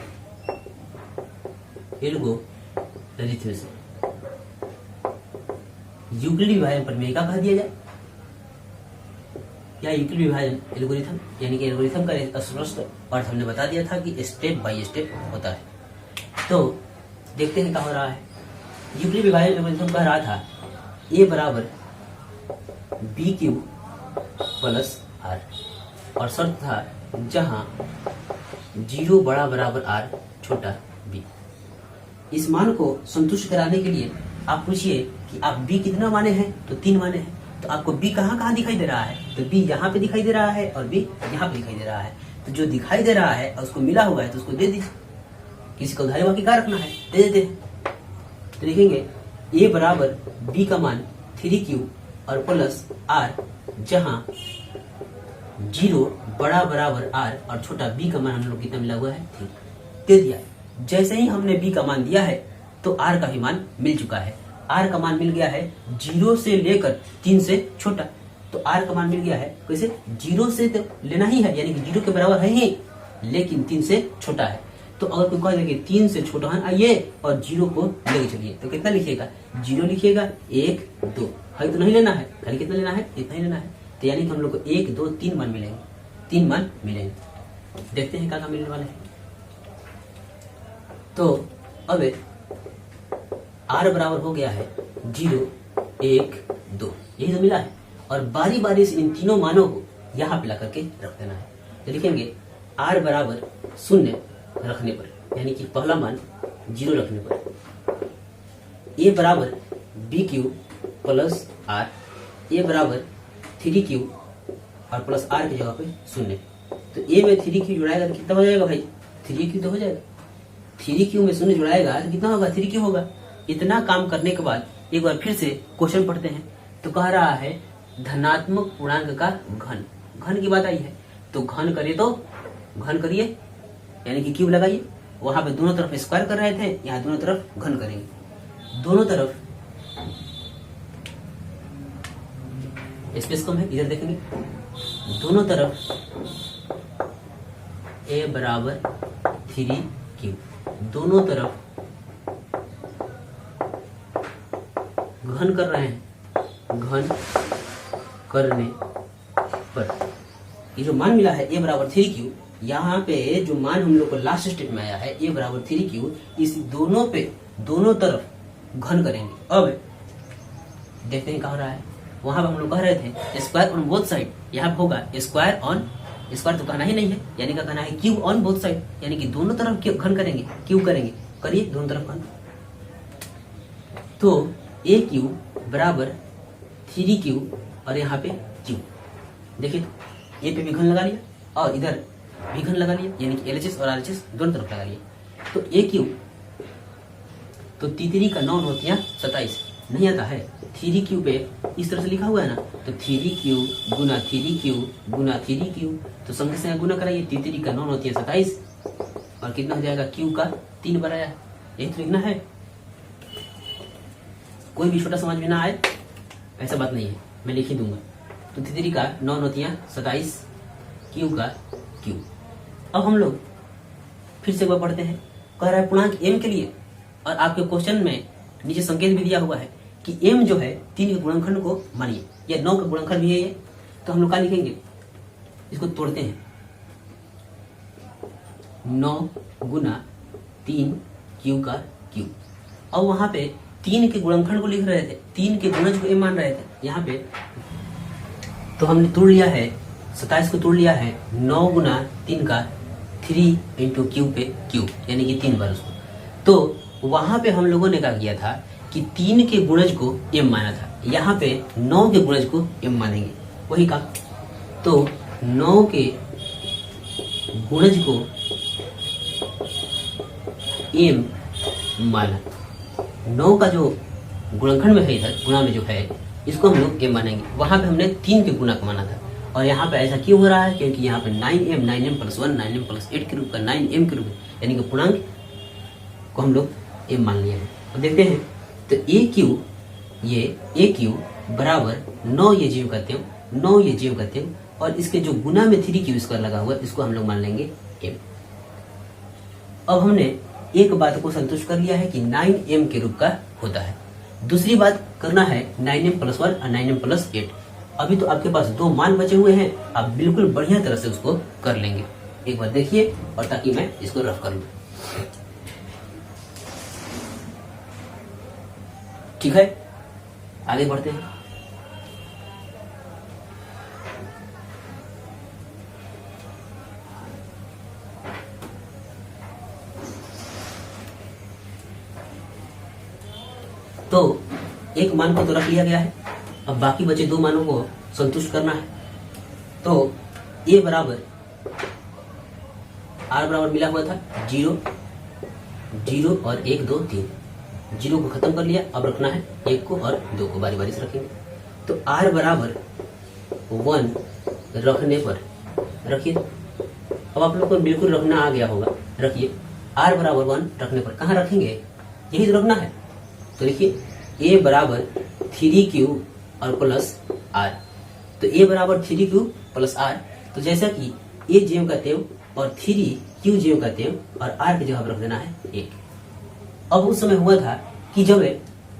यूक्लिड विभाजन प्रमेय का कह दिया जाए, या यूक्लिड विभाजन एल्गोरिथम, यानी कि एल्गोरिथम का स्पष्ट अर्थ हमने बता दिया था कि स्टेप बाय स्टेप होता है। तो देखते हैं क्या हो रहा है। यूक्लिड विभाजन एल्गोरिथम कह रहा था a बराबर b³ प्लस r, और शर्त था जहां 0 बड़ा बराबर r छोटा b। इस मान को संतुष्ट कराने के लिए आप पूछिए कि आप b कितना माने हैं, तो 3 माने हैं, तो आपको b कहाँ दिखाई दे रहा है, तो b यहाँ पे दिखाई दे रहा है और b यहाँ पे दिखाई दे रहा है। तो जो दिखाई दे रहा है और उसको मिला हुआ है तो उसको दे दीजिए, किसी को उधारी बाकी क्या रखना है, दे देते हैं। तो लिखेंगे ए बराबर बी का मान 3q और प्लस r, जहां 0 बड़ा बराबर r और छोटा b का मान हम लोग कितना मिला हुआ है 3 दे दिया। जैसे ही हमने b का मान दिया है तो r का भी मान मिल चुका है। r का मान मिल गया है 0 से लेकर 3 से छोटा, तो r का मान मिल गया है कैसे, 0 से तो लेना ही है, यानी कि 0 के बराबर है ही, लेकिन 3 से छोटा है। तो अगर कोई कह दे 3 से छोटा है आइए और 0 को लेके चलिए, तो कितना लिखिएगा, 0 लिखिएगा, 1 2 है तो नहीं लेना है, खाली कितना लेना है, इतना ही लेना है। तो यानी कि हम लोग को 1 2 3 मान मिलेंगे, 3 मान मिलेंगे। देखते हैं क्या मिलने वाला है। तो अब r बराबर हो गया है 0 1 2, यही तो मिला है। और बारी बारी से इन तीनों मानों को यहाँ पे ला करके रख देना है। तो लिखेंगे r बराबर 0 रखने पर, यानी कि पहला मान 0 रखने पर, a बराबर bq प्लस r, a बराबर 3q और प्लस r की जगह पे 0। तो a में 3q जुड़ाएगा तो कितना हो जाएगा भाई, 3q तो हो जाएगा। 3q में 0 जुड़ाएगा तो कितना होगा, 3q होगा। इतना काम करने के बाद एक बार फिर से क्वेश्चन पढ़ते हैं। तो कह रहा है धनात्मक पूर्णांक का घन, घन की बात आई है, तो घन करिए, तो घन करिए यानी कि क्यूब लगाइए। वहां पे दोनों तरफ स्क्वायर कर रहे थे, यहाँ दोनों तरफ घन करेंगे। दोनों तरफ स्पेस कम है, इधर देखेंगे, दोनों तरफ a बराबर 3q, दोनों तरफ घन कर रहे हैं, घन करने पर ये जो मान मिला है a बराबर 3q, यहाँ पे जो मान हम लोग को लास्ट स्टेप में आया है a बराबर 3q, इस दोनों पे दोनों तरफ घन करेंगे। अब देखते हैं क्या हो रहा है। वहां पर हम लोग कह रहे थे स्क्वायर ऑन बोथ साइड, यहाँ पे होगा स्क्वायर ऑन, स्क्वायर तो कहना ही नहीं है, यानी क्या कहना है, क्यूब ऑन बोथ साइड, यानी कि दोनों तरफ घन करेंगे, क्यूब करेंगे, करिए दोनों तरफ घन। तो a क्यूब बराबर 3q और यहाँ पे q, देखिए a पे भी घन लगा लिया और इधर भी घन लगा लिया, यानी कि LHS और RHS दोनों तरफ लगा लिया। तो a क्यूब, तो 3 का 9 होतियां 27 नहीं आता है, 3q पे इस तरह से लिखा हुआ है ना, तो 3q गुना 3q गुना 3q, तो संख्या से गुना कराइए, 3 का 9 होतियां 27 और कितना हो जाएगा, q का 3 बनाया, यही तो लिखना है। कोई भी छोटा समझ में ना आए ऐसा बात नहीं है, मैं लिख ही दूंगा। तो 3 का 9 होतियां 27, q का q। अब हम लोग फिर से एक बार पढ़ते हैं। कह रहा है पूर्णांक m के लिए, और आपके क्वेश्चन में नीचे संकेत भी दिया हुआ है कि m जो है 3 के गुणनखंड को मानिए, या 9 का गुणनखंड भी है ये। तो हम लोग क्या लिखेंगे, इसको तोड़ते हैं, 9 गुना 3 q का q। और वहां पे 3 के गुणनखंड को लिख रहे थे, 3 के गुणज को m मान रहे थे यहाँ पे, तो हमने तोड़ लिया है, 27 को तोड़ लिया है 9 गुना 3 का 3 इंटू क्यू पे क्यू, यानी कि 3 बार उसको। तो वहां पे हम लोगों ने क्या किया था कि 3 के गुणज को m माना था, यहाँ पे 9 के गुणज को m मानेंगे, वही का। तो 9 के गुणज को m माना, 9 का जो गुणनखंड में है, इधर गुणा में जो है, इसको हम लोग m मानेंगे। वहां पे हमने 3 के गुणा को माना था, और यहाँ पे ऐसा क्यों हो रहा है, क्योंकि यहाँ पे 9m प्लस 1 9m प्लस 8 के रूप का 9m के रूप में, यानी कि पूर्णांक को हम लोग m मान लिया है। तो देखते हैं, तो a क्यू बराबर 9 ये जीव करते हो, 9 ये जीव करते हो, और इसके जो गुना में 3q स्क्वायर लगा हुआ है, इसको हम लोग मान लेंगे m। अब हमने एक बात को संतुष्ट कर लिया है कि 9m के रूप का होता है। दूसरी बात करना है 9m प्लस 1 और 9m प्लस 8। अभी तो आपके पास 2 मान बचे हुए हैं, आप बिल्कुल बढ़िया तरह से उसको कर लेंगे। एक बार देखिए, और ताकि मैं इसको रफ कर लूं, ठीक है। आगे बढ़ते हैं। तो एक मान को तो रख लिया गया है, अब बाकी बचे 2 मानों को संतुष्ट करना है। तो a बराबर r बराबर मिला हुआ था 0 0 और 1 2 3, जीरो को खत्म कर लिया, अब रखना है 1 को और 2 को, बारी बारी से रखेंगे। तो r बराबर 1 रखने पर रखिए, अब आप लोग को बिल्कुल रखना आ गया होगा, रखिए r बराबर 1 रखने पर कहाँ रखेंगे, यही तो रखना है। तो देखिए a बराबर 3q और प्लस r, तो a बराबर 3q प्लस r, तो जैसा कि a ज्यों का त्यों और 3q ज्यों का त्यों और r की जगह रख देना है 1। अब उस समय हुआ था कि जब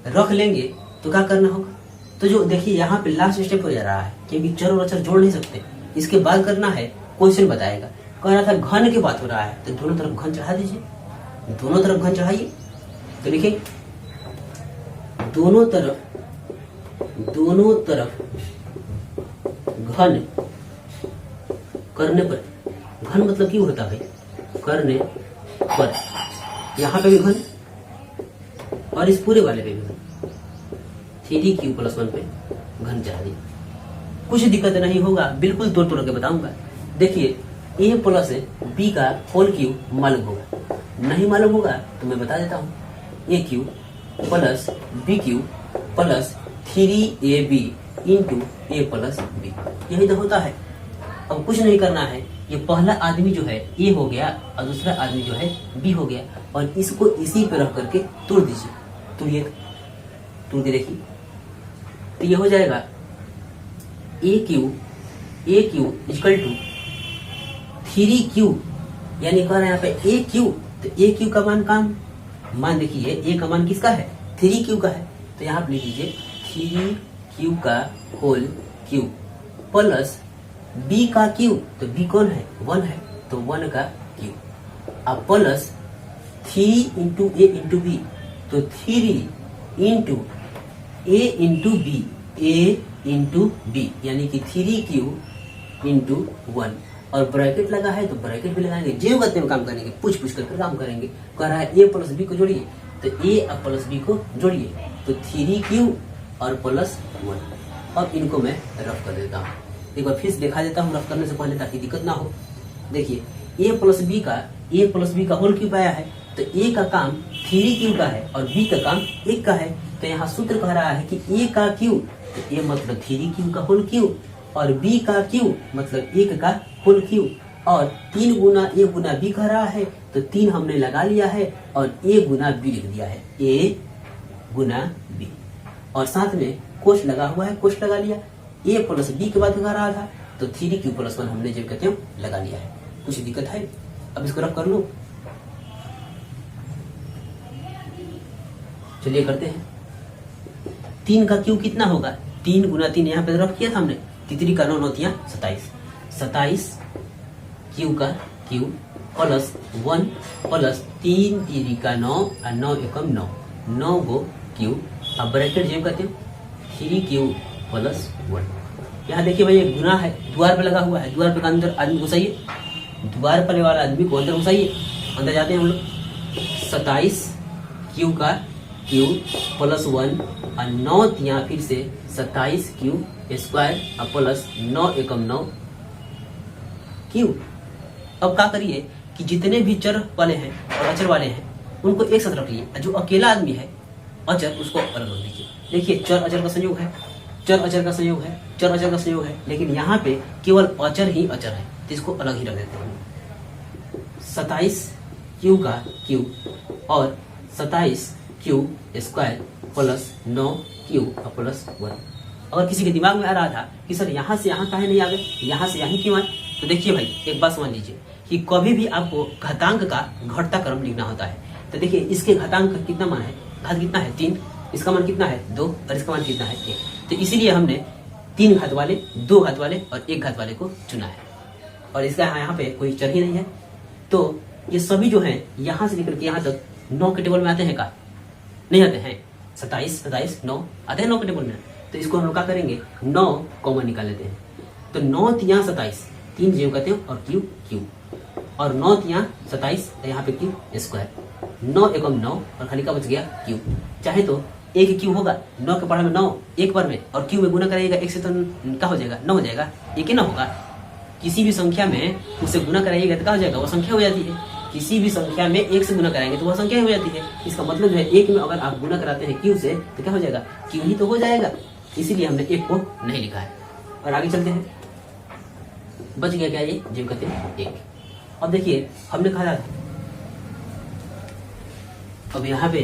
रख लेंगे तो क्या करना होगा, तो जो देखिए यहाँ पे लास्ट स्टेप हो जा रहा है, क्योंकि चर और अचर जोड़ नहीं सकते, इसके बाद करना है क्वेश्चन बताएगा। कह रहा था घन की बात हो रहा है, तो दोनों तरफ घन चढ़ा दीजिए, दोनों तरफ घन चढ़ाइए। तो देखिए दोनों तरफ घन करने पर, घन मतलब क्यों होता है भाई, करने पर, यहाँ पे भी घन और इस पूरे वाले पे भी घन, 3q प्लस 1 पे घन चढ़ा दिया, कुछ दिक्कत नहीं होगा, बिल्कुल तोड़ तोड़ के बताऊंगा। देखिए a प्लस b का होल क्यूब मालूम होगा, नहीं मालूम होगा तो मैं बता देता हूँ, a cube plus b cube plus 3ab into a plus b, यही तो होता है। अब कुछ नहीं करना है, ये पहला आदमी जो है a हो गया और दूसरा आदमी जो है b हो गया, और इसको इसी पे रख करके तोड़ दीजिए, तोड़ के देखिए, तो ये हो जाएगा a cube equal to 3q, यानी कह रहे हैं यहाँ पे a क्यूब, तो a क्यूब का मान देखिए, a का मान किसका है, 3q का है, तो यहाँ पे लिख लीजिए 3q का होल क्यूब प्लस b का क्यूब, तो b कौन है, 1 है, तो 1 का क्यूब, अब plus 3 into a into b, तो 3 इंटू a इंटू b, यानी कि 3q इंटू 1, और ब्रैकेट लगा है तो ब्रैकेट भी लगाएंगे, जो गति में काम करेंगे, पूछ करके काम करेंगे। कह रहा है a प्लस b को जोड़िए, तो a और प्लस b को जोड़िए, तो 3q और प्लस 1। अब इनको मैं रफ कर देता हूँ, एक बार फिर से दिखा देता हूँ रफ करने से पहले, ताकि दिक्कत ना हो। देखिए a प्लस b का होल क्यूब आया है, तो a का काम 3q का है और b का काम 1 का है, तो यहाँ सूत्र कह रहा है कि a का क्यूब, तो a मतलब 3q का होल क्यूब, और b का क्यूब मतलब 1 का होल क्यूब, और 3 गुना a गुना b कह रहा है, तो 3 हमने लगा लिया है और a गुना b लिख दिया है, a गुना b, और साथ में कोष्ठ लगा हुआ है, कोष्ठ लगा लिया। a प्लस b के बाद कह रहा था, तो 3q प्लस 1 हमने जब कहते हैं लगा लिया है, कुछ दिक्कत है। अब इसको रफ कर लो, चलिए करते हैं। 3 का क्यूब कितना होगा, 3 गुना 3 यहाँ पे रफ किया था हमने, 3 का 9 9 27, 27 क्यूब का क्यूब प्लस 1 प्लस 3 3 का 9 और 9 एकम 9, 9 गो क्यूब, अब ब्रैकेट जेब कहते हैं 3q प्लस 1। यहाँ देखिए भाई एक गुना है, द्वार पे लगा हुआ है, द्वार पे का अंदर आदमी घुसाइए, द्वार पर वाला आदमी को अंदर घुसाइए, अंदर जाते हैं हम लोग। 27 क्यू का क्यूब प्लस 1 और 9 तिया फिर से 27 क्यूब स्क्वायर और प्लस 9 एकम 9 क्यूब। अब क्या करिए कि जितने भी चर वाले हैं और अचर वाले हैं उनको एक साथ रख लिए, जो अकेला आदमी है अचर उसको अलग रख दीजिए। देखिए चर अचर का संयोग है, चर अचर का संयोग है, चर अचर का संयोग है, लेकिन यहाँ पे केवल अचर ही अचर है, तो इसको अलग ही रख देते हैं। 27 क्यू का क्यूब और 27 क्यूब स्क्वायर प्लस 9 क्यूब और प्लस 1। अगर किसी के दिमाग में आ रहा था कि सर यहाँ से यहाँ काहे नहीं आ गए, यहाँ से यहाँ क्यों आए, तो देखिए भाई एक बात समझ लीजिए कि कभी भी आपको घातांक का घटता क्रम लिखना होता है। तो देखिए इसके घातांक का कितना मान है, घात कितना है 3, इसका मान कितना है 2 और इसका मान कितना है 1। तो इसीलिए हमने 3 घात वाले, 2 घात वाले और 1 घात वाले को चुना है, और इसका यहाँ पे कोई चर ही नहीं है। तो ये सभी जो है यहाँ से लेकर के यहाँ तक 9 के टेबल में आते हैं का, नहीं आते हैं, 27 27 9 आते हैं 9 के टेबल में। तो इसको हम लोग क्या करेंगे 9 कॉमन निकाल लेते हैं। तो 9 तिया 27, 3 जीव कहते हैं और क्यूब क्यूब, और 9 तिया 27 यहाँ पे क्यूब स्क्वायर, 9 एकम 9 और खाली का बच गया क्यूब। चाहे तो एक क्यूब होगा 9 के पढ़ा में 9 एक बार में, और क्यूब में गुना करेगा 1 से तो क्या हो जाएगा 9 हो जाएगा, एक ही ना होगा। किसी भी संख्या में उसे गुना कराइएगा तो क्या हो जाएगा, वो संख्या हो जाती है। किसी भी संख्या में 1 से गुना कराएंगे तो वह संख्या हो जाती है। इसका मतलब जो है 1 में अगर आप गुना कराते हैं q से तो क्या हो जाएगा, q ही तो हो जाएगा, इसीलिए हमने 1 को नहीं लिखा है। और आगे चलते हैं, बच गया क्या ये, जो कहते हैं 1। अब देखिए हमने कहा था, अब यहाँ पे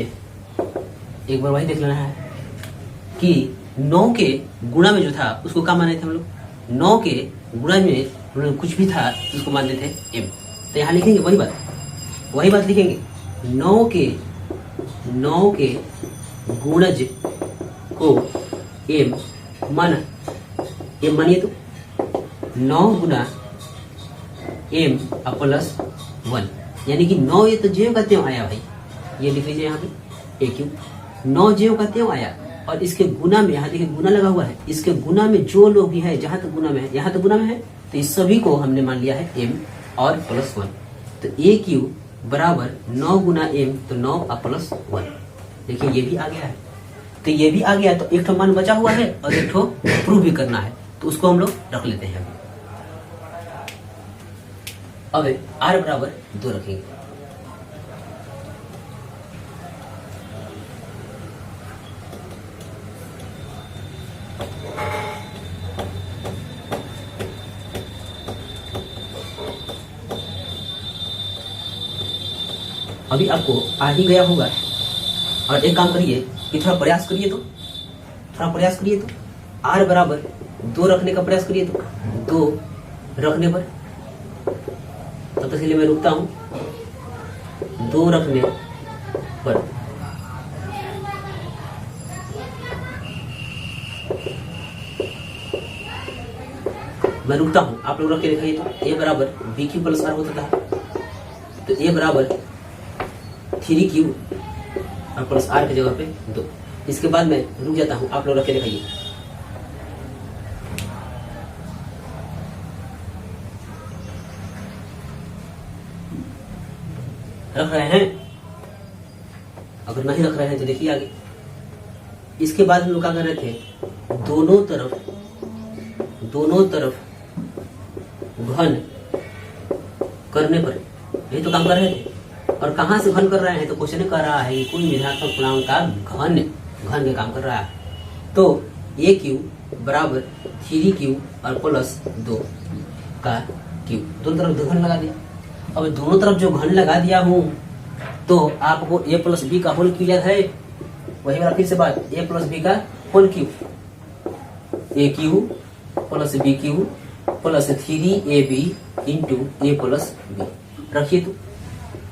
एक बार वही देख लेना है कि 9 के गुणा में जो था उसको क्या माने थे हम लोग, 9 के गुणा में कुछ भी था उसको मानते थे m। तो यहाँ लिखेंगे वही बात लिखेंगे, 9 के गुणज को m माना, m मानिए तो 9 गुना m प्लस 1, यानी कि 9 ये तो जेव का त्यों आया भाई, ये लिख लीजिए यहाँ पे a क्यूब, 9 जेव का त्यों आया। और इसके गुना में, यहाँ देखिए गुना लगा हुआ है, इसके गुना में जो लोग भी है, जहां तक गुना में है, यहाँ तक गुना में है, तो इस सभी को हमने मान लिया है m और प्लस 1। तो a क्यूब बराबर 9 गुना m, तो 9 प्लस 1। देखिए ये भी आ गया है, तो ये भी आ गया, तो एक ठो मान बचा हुआ है और एक ठो प्रूव भी करना है, तो उसको हम लोग रख लेते हैं। अब r बराबर 2 रखेंगे। अभी आपको आ ही गया होगा, और एक काम करिए कि थोड़ा प्रयास करिए तो r बराबर 2 रखने का प्रयास करिए, तो 2 रखने पर, तब तक के लिए मैं रुकता हूं। 2 रखने पर मैं रुकता हूं, आप लोग रख के दिखाइए। तो a बराबर b क्यूब प्लस r होता था, तो a बराबर 3 क्यूब और प्लस r की जगह पे 2। इसके बाद मैं रुक जाता हूं, आप लोग रख के दिखाइए। रख रहे हैं? अगर नहीं रख रहे हैं तो देखिए आगे। इसके बाद हम लोग क्या कर रहे थे, दोनों तरफ घन करने पर, यही तो काम कर रहे थे। और कहाँ से घन कर रहे हैं, तो क्वेश्चन कर रहा है कि कोई ऋणात्मक पूर्णांक का घन का काम कर रहा है। तो a क्यूब बराबर 3 क्यूब और प्लस 2 का क्यूब, दोनों तरफ घन लगा दिया। अब दोनों तरफ जो घन लगा दिया हूं, तो आपको a प्लस बी का होल क्यूब याद है, वही वाला फिर से बात, a प्लस बी का whole cube, a cube plus B cube plus 3ab into a plus B. रखिए तो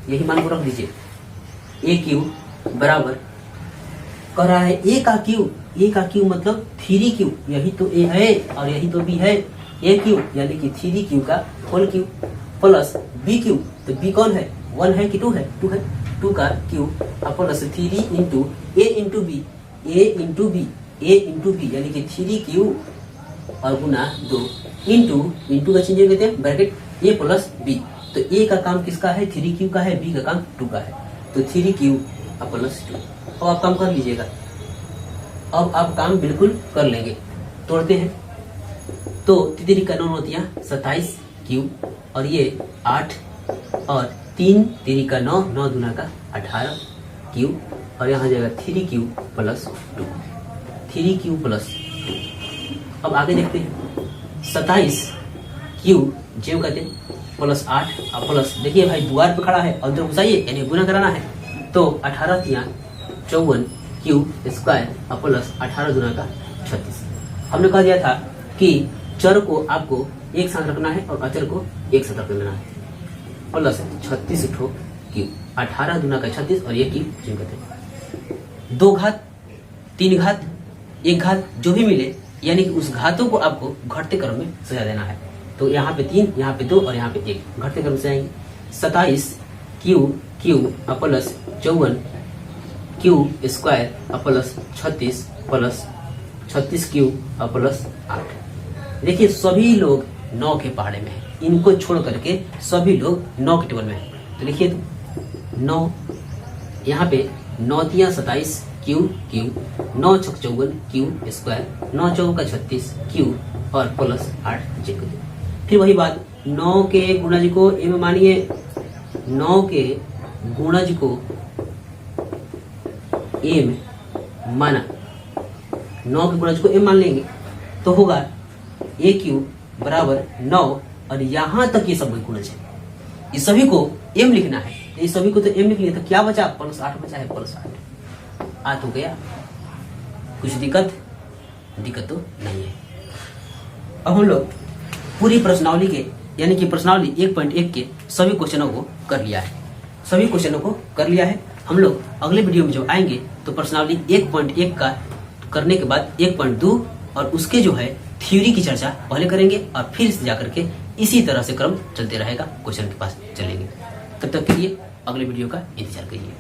यही मान को रख दीजिए, a क्यूब बराबर कह रहा है a का क्यूब मतलब 3 क्यूब, यही तो a है और यही तो b है, a क्यूब यानी कि 3 क्यूब का whole cube plus b cube, तो b कौन है, 1 है कि 2 है, 2 का cube plus 3 into a into B यानी कि 3 क्यूब और गुना 2 इंटू का चीजें कहते हैं ब्रैकेट a प्लस b। तो a का काम किसका है, 3 क्यूब का है, b का काम 2 का है, तो 3 क्यूब प्लस 2। अब आप काम कर लीजिएगा, अब आप काम बिल्कुल कर लेंगे। तोड़ते हैं तो 3 का 9 होती है 27 क्यूब और ये 8 और 3 का 9, 9 दूना का 18 क्यूब और यहाँ जाएगा 3 क्यूब प्लस 2, 3 क्यूब प्लस 2। अब आगे देखते हैं 27 क्यूब जेव कहते हैं प्लस 8 और प्लस, देखिए भाई द्वार पे खड़ा है और अंदर घुसाइए यानी गुना कराना है, तो 18 तिया 54 क्यूब स्क्वायर और प्लस 18 दूना का 36। हमने कह दिया था कि चर को आपको एक साथ रखना है और अचर को एक साथ रख लेना है, प्लस 36 ठो क्यूब, 18 दूना का 36 और ये क्यूब जिन कहते हैं 2 घात 3 घात 1 घात जो भी मिले, यानी कि उस घातों को आपको घटते क्रम में सजा देना है। तो यहाँ पे 3, यहाँ पे 2 और यहाँ पे 1 घटते क्रम से आएंगे। 27 cube plus 54 cube square plus 36 cube plus 8। देखिए सभी लोग 9 के पहाड़े में है, इनको छोड़ करके सभी लोग 9 के टेबल में है। तो लिखिए तो 9, यहाँ पे 9 तिया 27 क्यूब 9 छक 54 क्यूब स्क्वायर, 9 चौक का 36 क्यूब और प्लस 8 जेको। फिर वही बात 9 के गुणज को ए में मानिए 9 के गुणज को m माना, 9 के गुणज को m मान लेंगे तो होगा a क्यूब बराबर 9, और यहां तक ये सब गुणज है, इस सभी को m लिखना है, इस सभी को तो m लिख लिया, तो क्या बचा, +8 बचा है, +8 8 हो गया। कुछ दिक्कत तो नहीं है। अब हम लोग पूरी प्रश्नावली के यानी कि प्रश्नावली 1.1 के सभी क्वेश्चनों को कर लिया है। हम लोग अगले वीडियो में जब आएंगे तो प्रश्नावली 1.1 का करने के बाद 1.2 और उसके जो है थ्योरी की चर्चा पहले करेंगे, और फिर से जाकर के इसी तरह से क्रम चलते रहेगा, क्वेश्चन के पास चलेंगे। तब तक के लिए अगले वीडियो का इंतजार करिए।